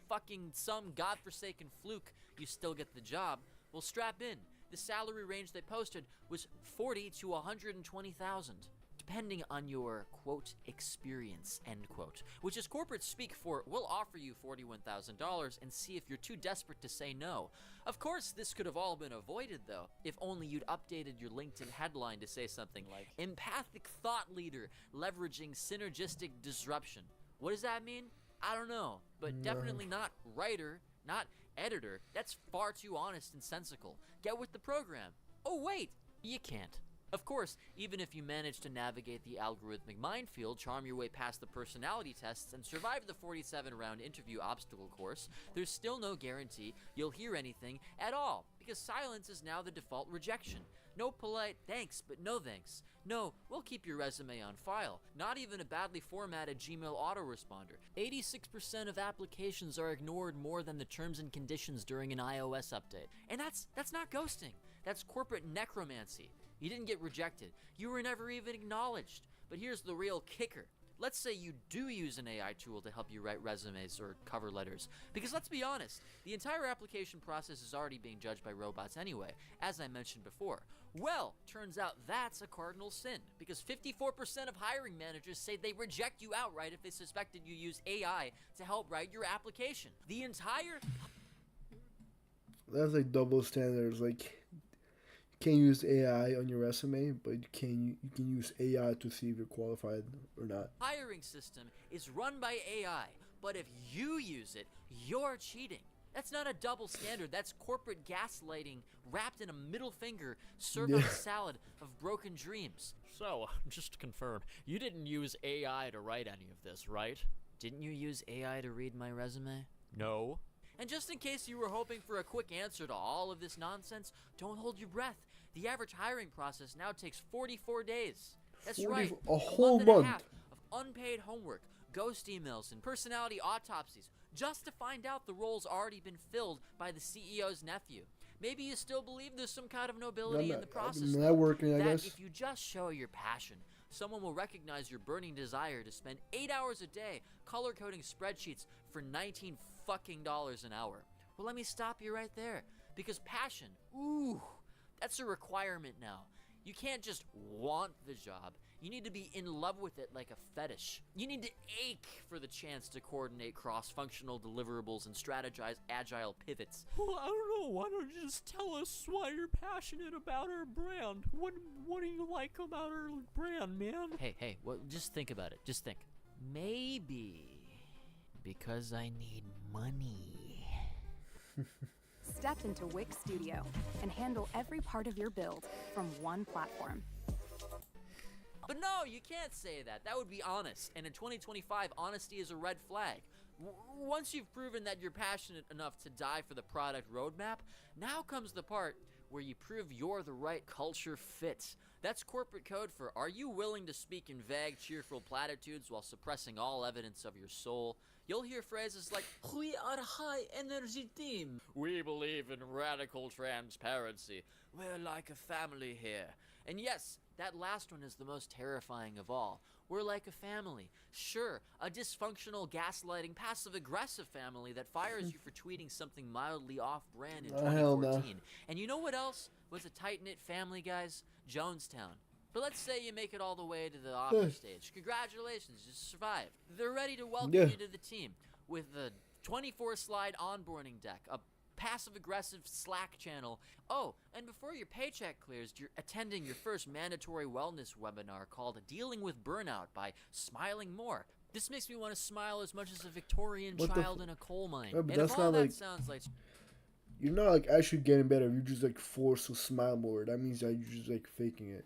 fucking some godforsaken fluke you still get the job, well, strap in. The salary range they posted was 40 to 120,000, depending on your quote experience end quote, which is corporate speak for we'll offer you $41,000 and see if you're too desperate to say no. Of course, this could have all been avoided though, if only you'd updated your LinkedIn headline to say something like empathic thought leader leveraging synergistic disruption. What does that mean? I don't know, but definitely not writer, not editor. That's far too honest and sensical. Get with the program. Oh wait, you can't. Of course, even if you manage to navigate the algorithmic minefield, charm your way past the personality tests, and survive the 47-round interview obstacle course, there's still no guarantee you'll hear anything at all, because silence is now the default rejection. No polite thanks, but no thanks. No, we'll keep your resume on file. Not even a badly formatted Gmail autoresponder. 86% of applications are ignored more than the terms and conditions during an iOS update. And that's not ghosting. That's corporate necromancy. You didn't get rejected. You were never even acknowledged. But here's the real kicker. Let's say you do use an AI tool to help you write resumes or cover letters. Because let's be honest, the entire application process is already being judged by robots anyway, as I mentioned before. Well, turns out that's a cardinal sin, because 54% of hiring managers say they reject you outright if they suspected you use AI to help write your application. The entire... That's like double standards. Like, you can't use AI on your resume, but you can use AI to see if you're qualified or not. hiring system is run by AI, but if you use it, you're cheating. That's not a double standard, that's corporate gaslighting wrapped in a middle finger served on a salad of broken dreams. So, just to confirm, you didn't use AI to write any of this, right? Didn't you use AI to read my resume? No. And just in case you were hoping for a quick answer to all of this nonsense, don't hold your breath. The average hiring process now takes 44 days. That's right, a whole month and a month. half of unpaid homework, ghost emails, and personality autopsies, just to find out the role's already been filled by the CEO's nephew. Maybe you still believe there's some kind of nobility in the process, networking, I that guess. if you just show your passion, someone will recognize your burning desire to spend 8 hours a day color-coding spreadsheets for $19 fucking an hour. Well, let me stop you right there, because passion, ooh, that's a requirement now. You can't just want the job. You need to be in love with it like a fetish. You need to ache for the chance to coordinate cross-functional deliverables and strategize agile pivots. Well, I don't know. Why don't you just tell us why you're passionate about our brand? What do you like about our brand, man? Hey, well, just think about it. Just think. Maybe because I need money. Step into Wix Studio and handle every part of your build from one platform. But no, you can't say that. That would be honest. And in 2025, honesty is a red flag. Once you've proven that you're passionate enough to die for the product roadmap, now comes the part where you prove you're the right culture fit. That's corporate code for, are you willing to speak in vague, cheerful platitudes while suppressing all evidence of your soul? You'll hear phrases like, we are a high-energy team. We believe in radical transparency. We're like a family here. And yes, that last one is the most terrifying of all. We're like a family. Sure, a dysfunctional, gaslighting, passive-aggressive family that fires you for tweeting something mildly off-brand in 2014. And you know what else was a tight-knit family, guys? Jonestown. But let's say you make it all the way to the offer stage. Congratulations, you survived. They're ready to welcome you to the team with a 24-slide onboarding deck, a passive-aggressive Slack channel. Oh, and before your paycheck clears, you're attending your first mandatory wellness webinar called Dealing with Burnout by Smiling More. This makes me want to smile as much as a Victorian child in a coal mine. Yeah, but and that's if all not that like... sounds like... You're not like actually getting better. You're just like forced to smile more. That means that you're just like faking it.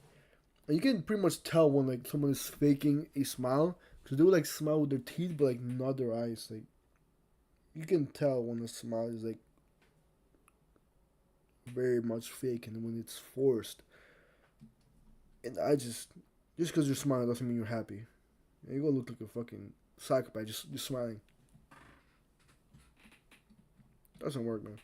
And you can pretty much tell when like someone is faking a smile Cause they would like smile with their teeth, but like not their eyes. Like you can tell when a smile is like very much fake and when it's forced. And I just because you're smiling doesn't mean you're happy. You're gonna look like a fucking psychopath just smiling. Doesn't work, man.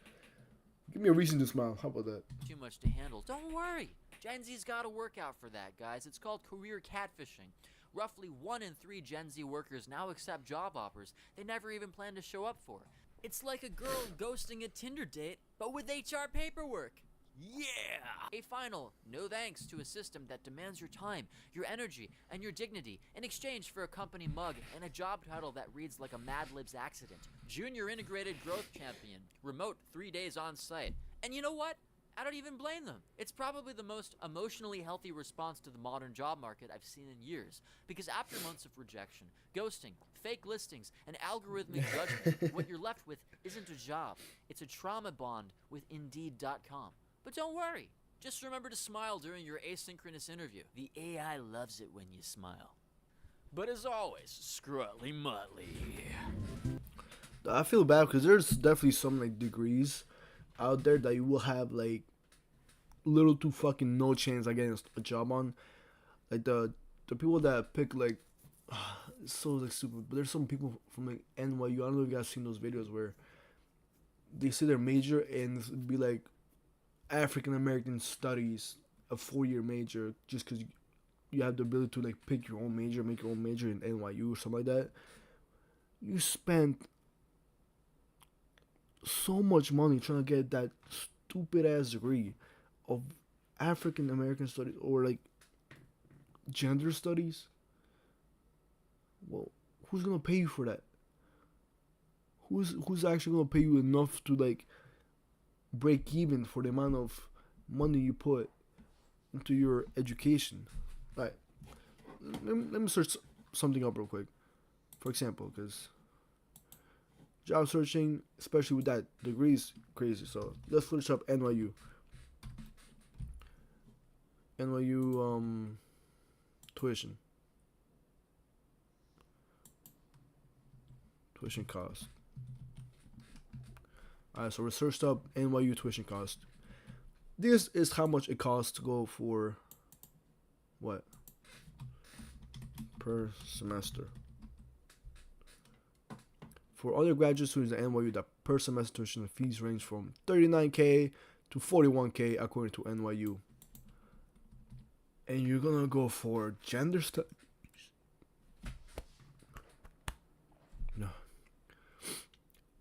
Give me a reason to smile. How about that? Too much to handle. Don't worry. Gen Z's got a workout for that, guys. It's called career catfishing. Roughly 1 in 3 Gen Z workers now accept job offers they never even planned to show up for. It's like a girl ghosting a Tinder date, but with HR paperwork. Yeah! A final no thanks to a system that demands your time, your energy, and your dignity in exchange for a company mug and a job title that reads like a Mad Libs accident. Junior Integrated Growth Champion. Remote 3 days on site. And you know what? I don't even blame them. It's probably the most emotionally healthy response to the modern job market I've seen in years. Because after months of rejection, ghosting, fake listings, and algorithmic judgment, what you're left with isn't a job. It's a trauma bond with Indeed.com. But don't worry. Just remember to smile during your asynchronous interview. The AI loves it when you smile. But as always, Scrutly Mutley. I feel bad because there's definitely some like degrees out there that you will have like little to fucking no chance of getting a job on. Like the people that pick like it's so like stupid. But there's some people from like NYU. I don't know if you guys seen those videos where they say their major and it'd be like African American Studies, a 4-year major, just because you have the ability to like pick your own major, make your own major in NYU or something like that. You spent so much money trying to get that stupid ass degree of African American Studies or like gender studies. Well, who's gonna pay you for that? Who's actually gonna pay you enough to like break even for the amount of money you put into your education? Right. Let me search something up real quick. For example, because job searching, especially with that degree, is crazy. So let's search up NYU. Tuition. Tuition cost. Alright, so we searched up NYU tuition cost. This is how much it costs to go for what? Per semester. For undergraduate students at NYU, the per semester tuition fees range from $39K to $41K according to NYU. And you're gonna go for gender studies? No.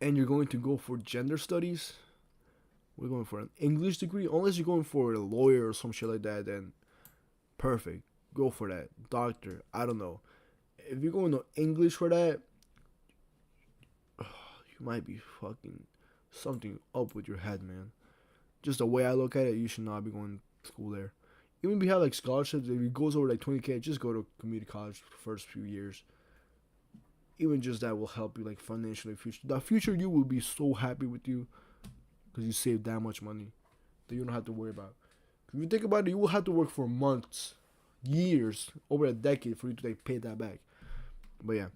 And you're going to go for gender studies? We're going for an English degree? Unless you're going for a lawyer or some shit like that, then perfect. Go for that. Doctor, I don't know. If you're going to English for that, you might be fucking something up with your head, man. Just the way I look at it, you should not be going to school there. Even if you have like scholarships, if it goes over like $20K, just go to community college for the first few years. Even just that will help you like financially. The future you will be so happy with you because you saved that much money that you don't have to worry about. If you think about it, you will have to work for months, years, over a decade for you to like pay that back. But yeah,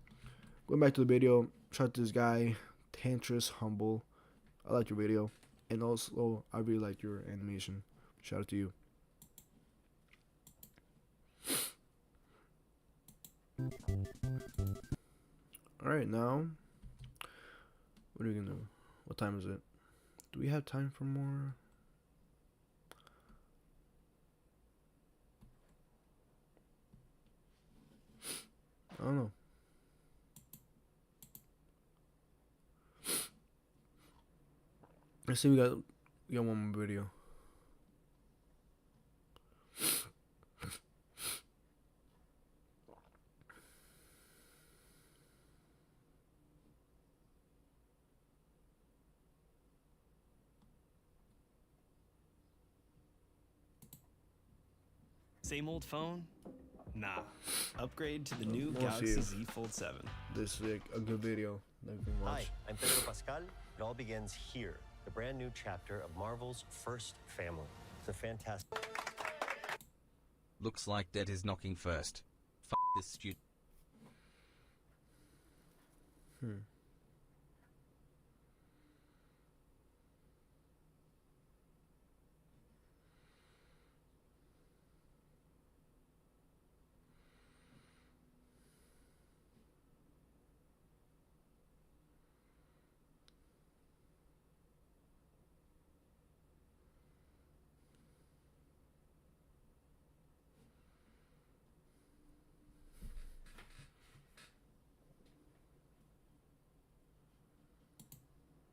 going back to the video, shout out to this guy, Tantris Humble. I like your video, and also I really like your animation. Shout out to you. Alright, now what are we gonna do? What time is it? Do we have time for more? I don't know. Let's see, we got one more video. Same old phone? Nah. Upgrade to the new We'll Galaxy see Z Fold 7. This is a good video that you can watch. Hi, I'm Pedro Pascal. It all begins here, the brand new chapter of Marvel's first family. It's a fantastic... Looks like Dead is knocking first. F this student.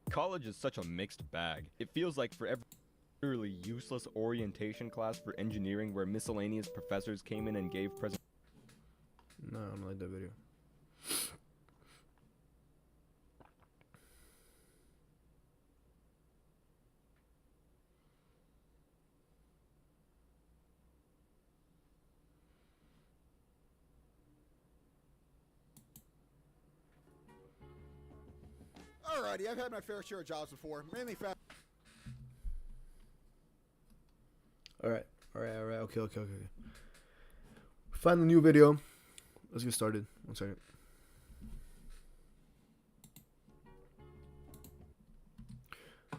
College is such a mixed bag. It feels like for every literally useless orientation class for engineering where miscellaneous professors came in and gave presentations. No, I don't like that video. Alrighty, I've had my fair share of jobs before, mainly fast. Alright, okay. Find a new video. Let's get started. 1 second.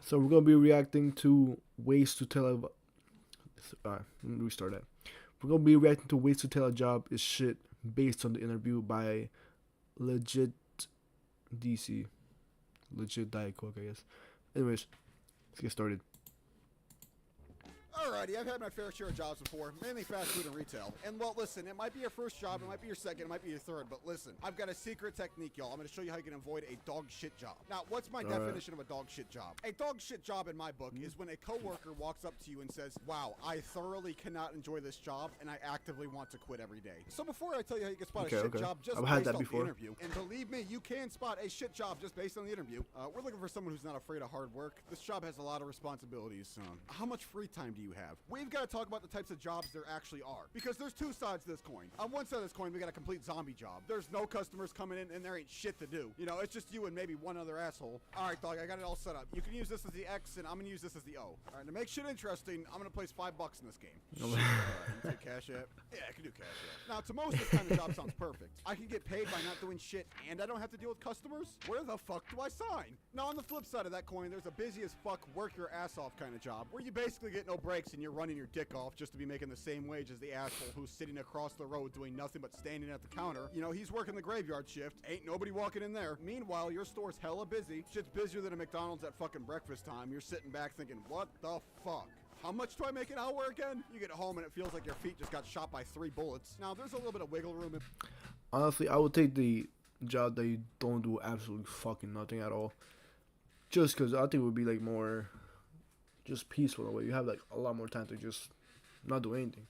So we're gonna be reacting to ways to tell a. Let me restart that. We're gonna be reacting to ways to tell a job is shit based on the interview by Legit DC. Legit Diet Coke, I guess. Anyways, let's get started. Alrighty, I've had my fair share of jobs before, mainly fast food and retail. And well, listen, it might be your first job, it might be your second, it might be your third, but listen, I've got a secret technique, y'all. I'm gonna show you how you can avoid a dog shit job. Now, what's my definition of a dog shit job? A dog shit job in my book is when a coworker walks up to you and says, wow, I thoroughly cannot enjoy this job, and I actively want to quit every day. So before I tell you how you can spot a shit job just based on the interview, and believe me, you can spot a shit job just based on the interview, we're looking for someone who's not afraid of hard work. This job has a lot of responsibilities. How much free time do you have? We've got to talk about the types of jobs there actually are, because there's two sides to this coin. On one side of this coin, we got a complete zombie job. There's no customers coming in and there ain't shit to do. You know, it's just you and maybe one other asshole. All right, dog, I got it all set up. You can use this as the X and I'm gonna use this as the O. All right, to make shit interesting, I'm gonna place $5 in this game. Shit, you take Cash App? Yeah, I can do Cash App. Now, to most, this kind of job sounds perfect. I can get paid by not doing shit and I don't have to deal with customers? Where the fuck do I sign? Now, on the flip side of that coin, there's a busy as fuck, work your ass off kind of job, where you basically get no breaks and you're running your dick off just to be making the same wage as the asshole who's sitting across the road doing nothing but standing at the counter. You know, he's working the graveyard shift. Ain't nobody walking in there. Meanwhile, your store's hella busy. Shit's busier than a McDonald's at fucking breakfast time. You're sitting back thinking, what the fuck? How much do I make an hour again? You get home and it feels like your feet just got shot by 3 bullets. Now, there's a little bit of wiggle room. Honestly, I would take the job that you don't do absolutely fucking nothing at all. Just because I think it would be like more just peaceful in a way. You have like a lot more time to just not do anything.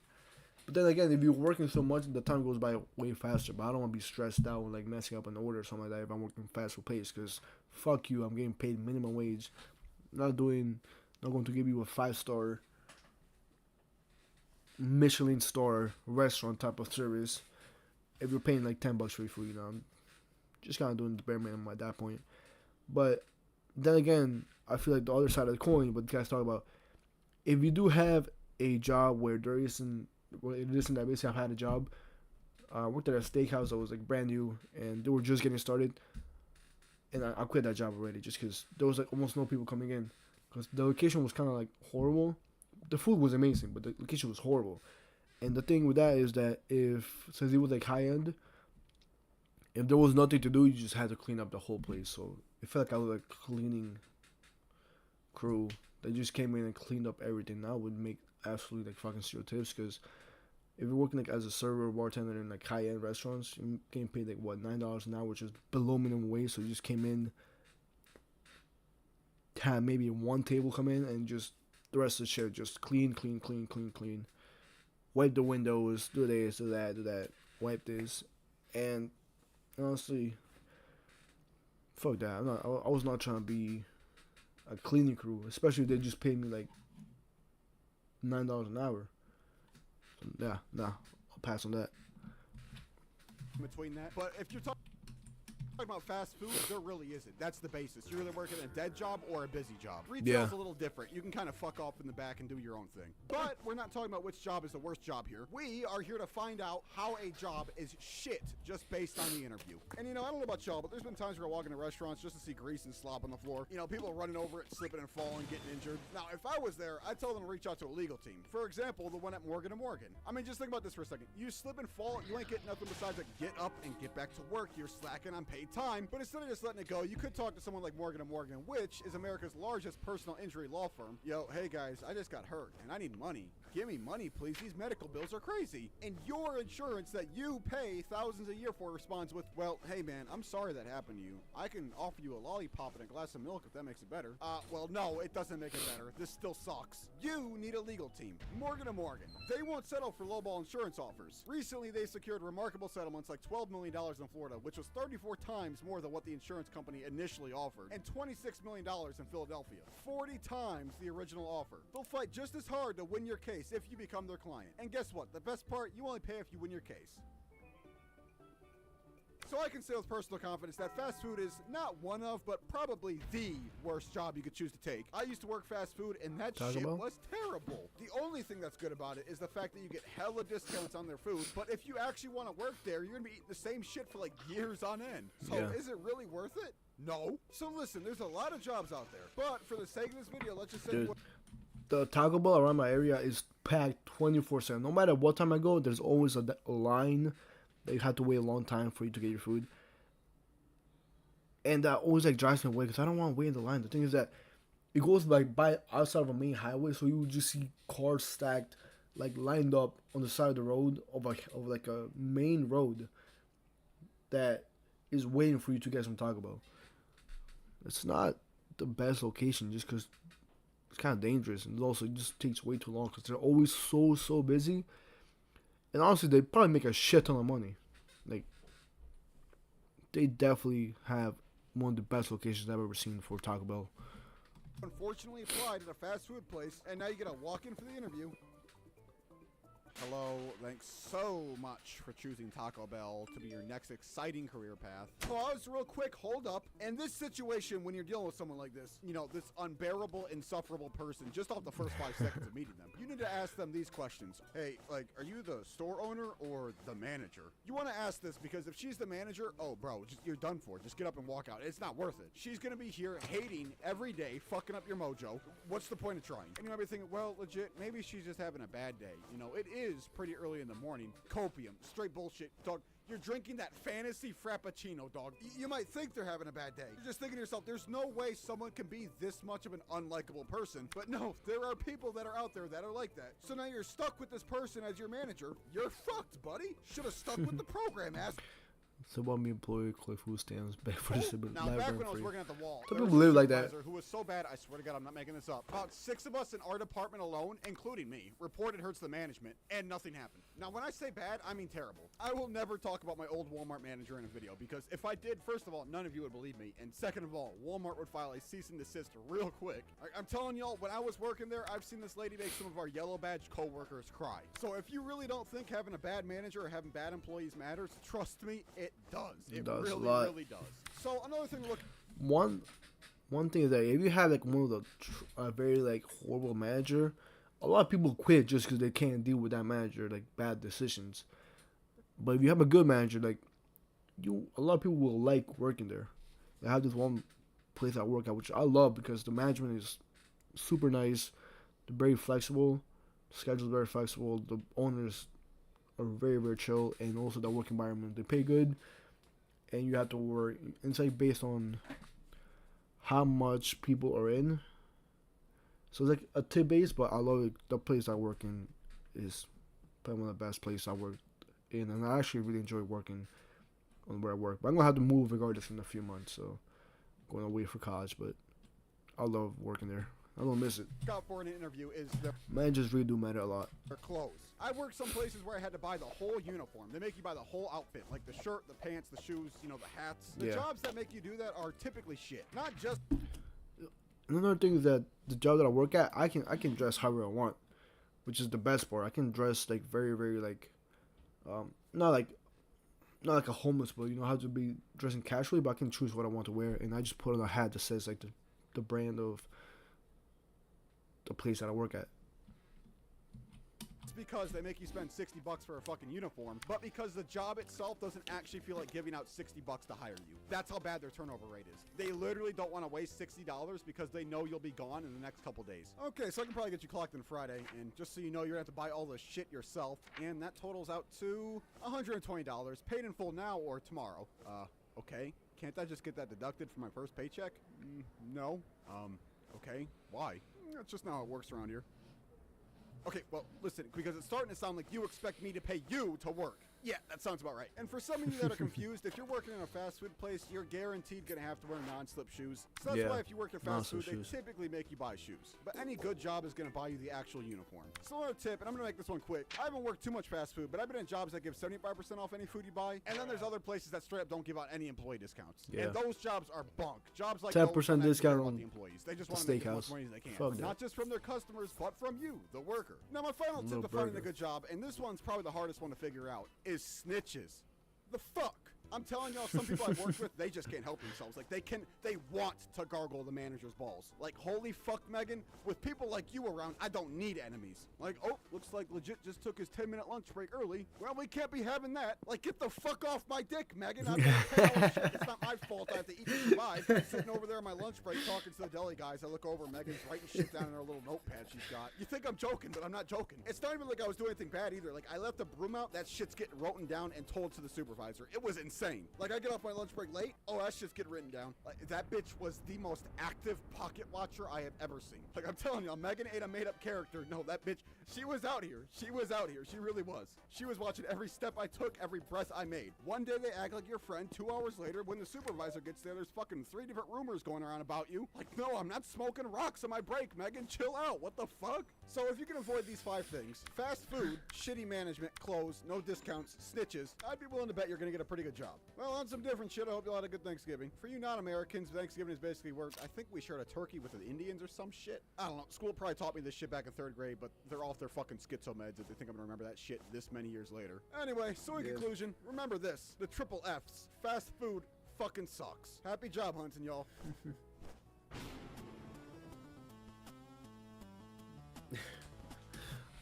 But then again, if you're working so much, the time goes by way faster. But I don't want to be stressed out and like messing up an order or something like that if I'm working fast or pace. Because fuck you, I'm getting paid minimum wage. Not going to give you a 5-star Michelin star restaurant type of service if you're paying like $10 for your food. You know, I'm just kind of doing the bare minimum at that point. But then again, I feel like the other side of the coin, what the guys talk about, if you do have a job where there isn't, well, it isn't that basically I've had a job. I worked at a steakhouse that was like brand new and they were just getting started. And I quit that job already just because there was like almost no people coming in. Because the location was kind of like horrible. The food was amazing, but the location was horrible. And the thing with that is that since it was like high end, if there was nothing to do, you just had to clean up the whole place. So it felt like I was like cleaning crew. They just came in and cleaned up everything. That would make absolutely like fucking zero tips, because if you're working like as a server or bartender in like high end restaurants, you're getting paid like what, $9 an hour, which is below minimum wage. So you just came in, had maybe one table come in, and just the rest of the shit just clean. Wipe the windows, do this, do that, wipe this, and honestly, fuck that. I was not trying to be a cleaning crew, especially if they just paid me like $9 an hour. So, yeah, I'll pass on that. Between that, but if you're talking, Talking about fast food, there really isn't. That's the basis. You're either working a dead job or a busy job. Retail's a little different. You can kind of fuck off in the back and do your own thing. But we're not talking about which job is the worst job here. We are here to find out how a job is shit just based on the interview. And you know, I don't know about y'all, but there's been times where I walk into restaurants just to see grease and slop on the floor. You know, people running over it, slipping and falling, getting injured. Now, if I was there, I'd tell them to reach out to a legal team. For example, the one at Morgan & Morgan. I mean, just think about this for a second. You slip and fall, you ain't getting nothing besides a get up and get back to work. You're slacking on paid time. But instead of just letting it go, you could talk to someone like Morgan & Morgan, which is America's largest personal injury law firm. Yo, hey guys, I just got hurt and I need money. Give me money, please. These medical bills are crazy. And your insurance that you pay thousands a year for responds with, well, hey man, I'm sorry that happened to you. I can offer you a lollipop and a glass of milk if that makes it better. Well, no, it doesn't make it better. This still sucks. You need a legal team. Morgan & Morgan. They won't settle for lowball insurance offers. Recently, they secured remarkable settlements like $12 million in Florida, which was 34 times more than what the insurance company initially offered, and $26 million in Philadelphia. 40 times the original offer. They'll fight just as hard to win your case if you become their client. And guess what? The best part, you only pay if you win your case. So I can say with personal confidence that fast food is not one of, but probably the worst job you could choose to take. I used to work fast food, and that shit was terrible. The only thing that's good about it is the fact that you get hella discounts on their food, but if you actually want to work there, you're going to be eating the same shit for like years on end. So is it really worth it? No. So listen, there's a lot of jobs out there, but for the sake of this video, let's just say... The Taco Bell around my area is packed 24/7. No matter what time I go, there's always a line that you have to wait a long time for you to get your food. And that always like drives me away because I don't want to wait in the line. The thing is that it goes like by outside of a main highway, so you just see cars stacked, like lined up on the side of the road of like a main road that is waiting for you to get some Taco Bell. It's not the best location just because it's kind of dangerous, and also it just takes way too long because they're always so busy. And honestly, they probably make a shit ton of money. Like, they definitely have one of the best locations I've ever seen for Taco Bell. Unfortunately applied at a fast food place, and now you gotta walk in for the interview. Hello, thanks so much for choosing Taco Bell to be your next exciting career path. Pause real quick, hold up. In this situation, when you're dealing with someone like this, you know, this unbearable, insufferable person, just off the first 5 seconds of meeting them, you need to ask them these questions. Hey, like, are you the store owner or the manager? You want to ask this because if she's the manager, oh, bro, you're done for. Just get up and walk out. It's not worth it. She's going to be here hating every day, fucking up your mojo. What's the point of trying? And you might be thinking, well, legit, maybe she's just having a bad day. You know, it is pretty early in the morning. Copium, straight bullshit, dog. You're drinking that fantasy frappuccino, dog. You might think they're having a bad day. You're just thinking to yourself, there's no way someone can be this much of an unlikable person. But no, there are people that are out there that are like that. So now you're stuck with this person as your manager. You're fucked, buddy. Should have stuck with the program, ass. So about me employee collect food stamps back for the Now, back when I was working at the wall, some there people was a live like that. supervisor who was so bad, I swear to God, I'm not making this up. About 6 of us in our department alone, including me, reported her to the management, and nothing happened. Now, when I say bad, I mean terrible. I will never talk about my old Walmart manager in a video, because if I did, first of all, none of you would believe me, and second of all, Walmart would file a cease and desist real quick. I'm telling y'all, when I was working there, I've seen this lady make some of our yellow badge coworkers cry. So if you really don't think having a bad manager or having bad employees matters, trust me, it does. It really does. So another thing to look. One thing is that if you have like one of the a very like horrible manager, a lot of people quit just because they can't deal with that manager, like bad decisions. But if you have a good manager, like a lot of people will like working there. I have this one place I work at, which I love because the management is super nice, they're very flexible, the schedule is very flexible, the owners are very chill, and also the work environment, they pay good. And you have to work. It's like based on how much people are in. So it's like a tip base, but I love it. The place I work in is probably one of the best places I worked in, and I actually really enjoy working on where I work. But I'm gonna have to move regardless in a few months, so I'm going away for college. But I love working there. I don't miss it. Out for an interview is their managers really do matter a lot. Their clothes. I worked some places where I had to buy the whole uniform. They make you buy the whole outfit, like the shirt, the pants, the shoes, you know, the hats. The jobs that make you do that are typically shit. Not just. Another thing is that the job that I work at, I can dress however I want, which is the best part. I can dress like very like, not like not like a homeless, but you know, how to be dressing casually, but I can choose what I want to wear, and I just put on a hat that says like the brand of the place that I work at. It's because they make you spend $60 for a fucking uniform, but because the job itself doesn't actually feel like giving out $60 to hire you. That's how bad their turnover rate is. They literally don't want to waste $60 because they know you'll be gone in the next couple days. Okay, so I can probably get you clocked in Friday, and just so you know, you're gonna have to buy all the shit yourself, and that totals out to $120, paid in full now or tomorrow. Okay. Can't I just get that deducted from my first paycheck? No. Okay. Why? That's just not how it works around here. Okay, well, listen, because it's starting to sound like you expect me to pay you to work. Yeah, that sounds about right. And for some of you that are confused, if you're working in a fast food place, you're guaranteed gonna have to wear non-slip shoes. So that's why if you work at fast food, they typically make you buy shoes. But any good job is gonna buy you the actual uniform. So another tip, and I'm gonna make this one quick. I haven't worked too much fast food, but I've been in jobs that give 75% off any food you buy. And then there's other places that straight up don't give out any employee discounts. Yeah. And those jobs are bunk. Jobs like 10% discount on the employees. They just the want to make as steakhouse. much money as they can. Fuck that. Not just from their customers, but from you, the worker. Now, my final tip to finding a good job, and this one's probably the hardest one to figure out, is snitches. The fuck? I'm telling y'all, some people I've worked with, they just can't help themselves. Like, they want to gargle the manager's balls. Like, holy fuck, Megan, with people like you around, I don't need enemies. Like, oh, looks like legit just took his 10-minute lunch break early. Well, we can't be having that. Like, get the fuck off my dick, Megan. I'm it's not my fault I have to eat to survive. I'm sitting over there on my lunch break talking to the deli guys. I look over, Megan's writing shit down in her little notepad she's got. You think I'm joking, but I'm not joking. It's not even like I was doing anything bad either. Like, I left the broom out, that shit's getting written down and told to the supervisor. It was insane. Like, I get off my lunch break late, oh, that shit's getting written down. Like, that bitch was the most active pocket watcher I have ever seen. Like, I'm telling y'all, Megan ain't a made-up character. No, that bitch, she was out here. She was out here. She really was. She was watching every step I took, every breath I made. One day they act like your friend. 2 hours later, when the supervisor gets there, there's fucking 3 different rumors going around about you. Like, no, I'm not smoking rocks on my break, Megan. Chill out. What the fuck? So if you can avoid these 5 things, fast food, shitty management, clothes, no discounts, snitches, I'd be willing to bet you're gonna get a pretty good job. Well, on some different shit, I hope you all had a good Thanksgiving. For you non-Americans, Thanksgiving is basically where I think we shared a turkey with the Indians or some shit. I don't know. School probably taught me this shit back in 3rd grade, but they're off their fucking schizo meds if they think I'm gonna remember that shit this many years later. Anyway, so in conclusion, remember this. The triple F's. Fast food fucking sucks. Happy job hunting, y'all.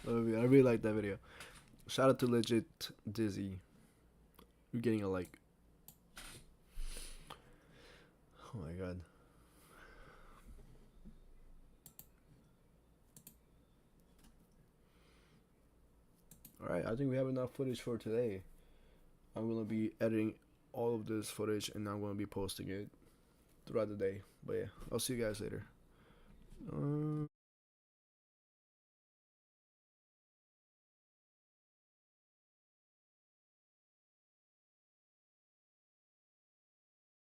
I really like that video. Shout out to Legit Dizzy. You're getting a like. Oh my god. Alright, I think we have enough footage for today. I'm gonna be editing all of this footage and I'm gonna be posting it throughout the day. But yeah, I'll see you guys later.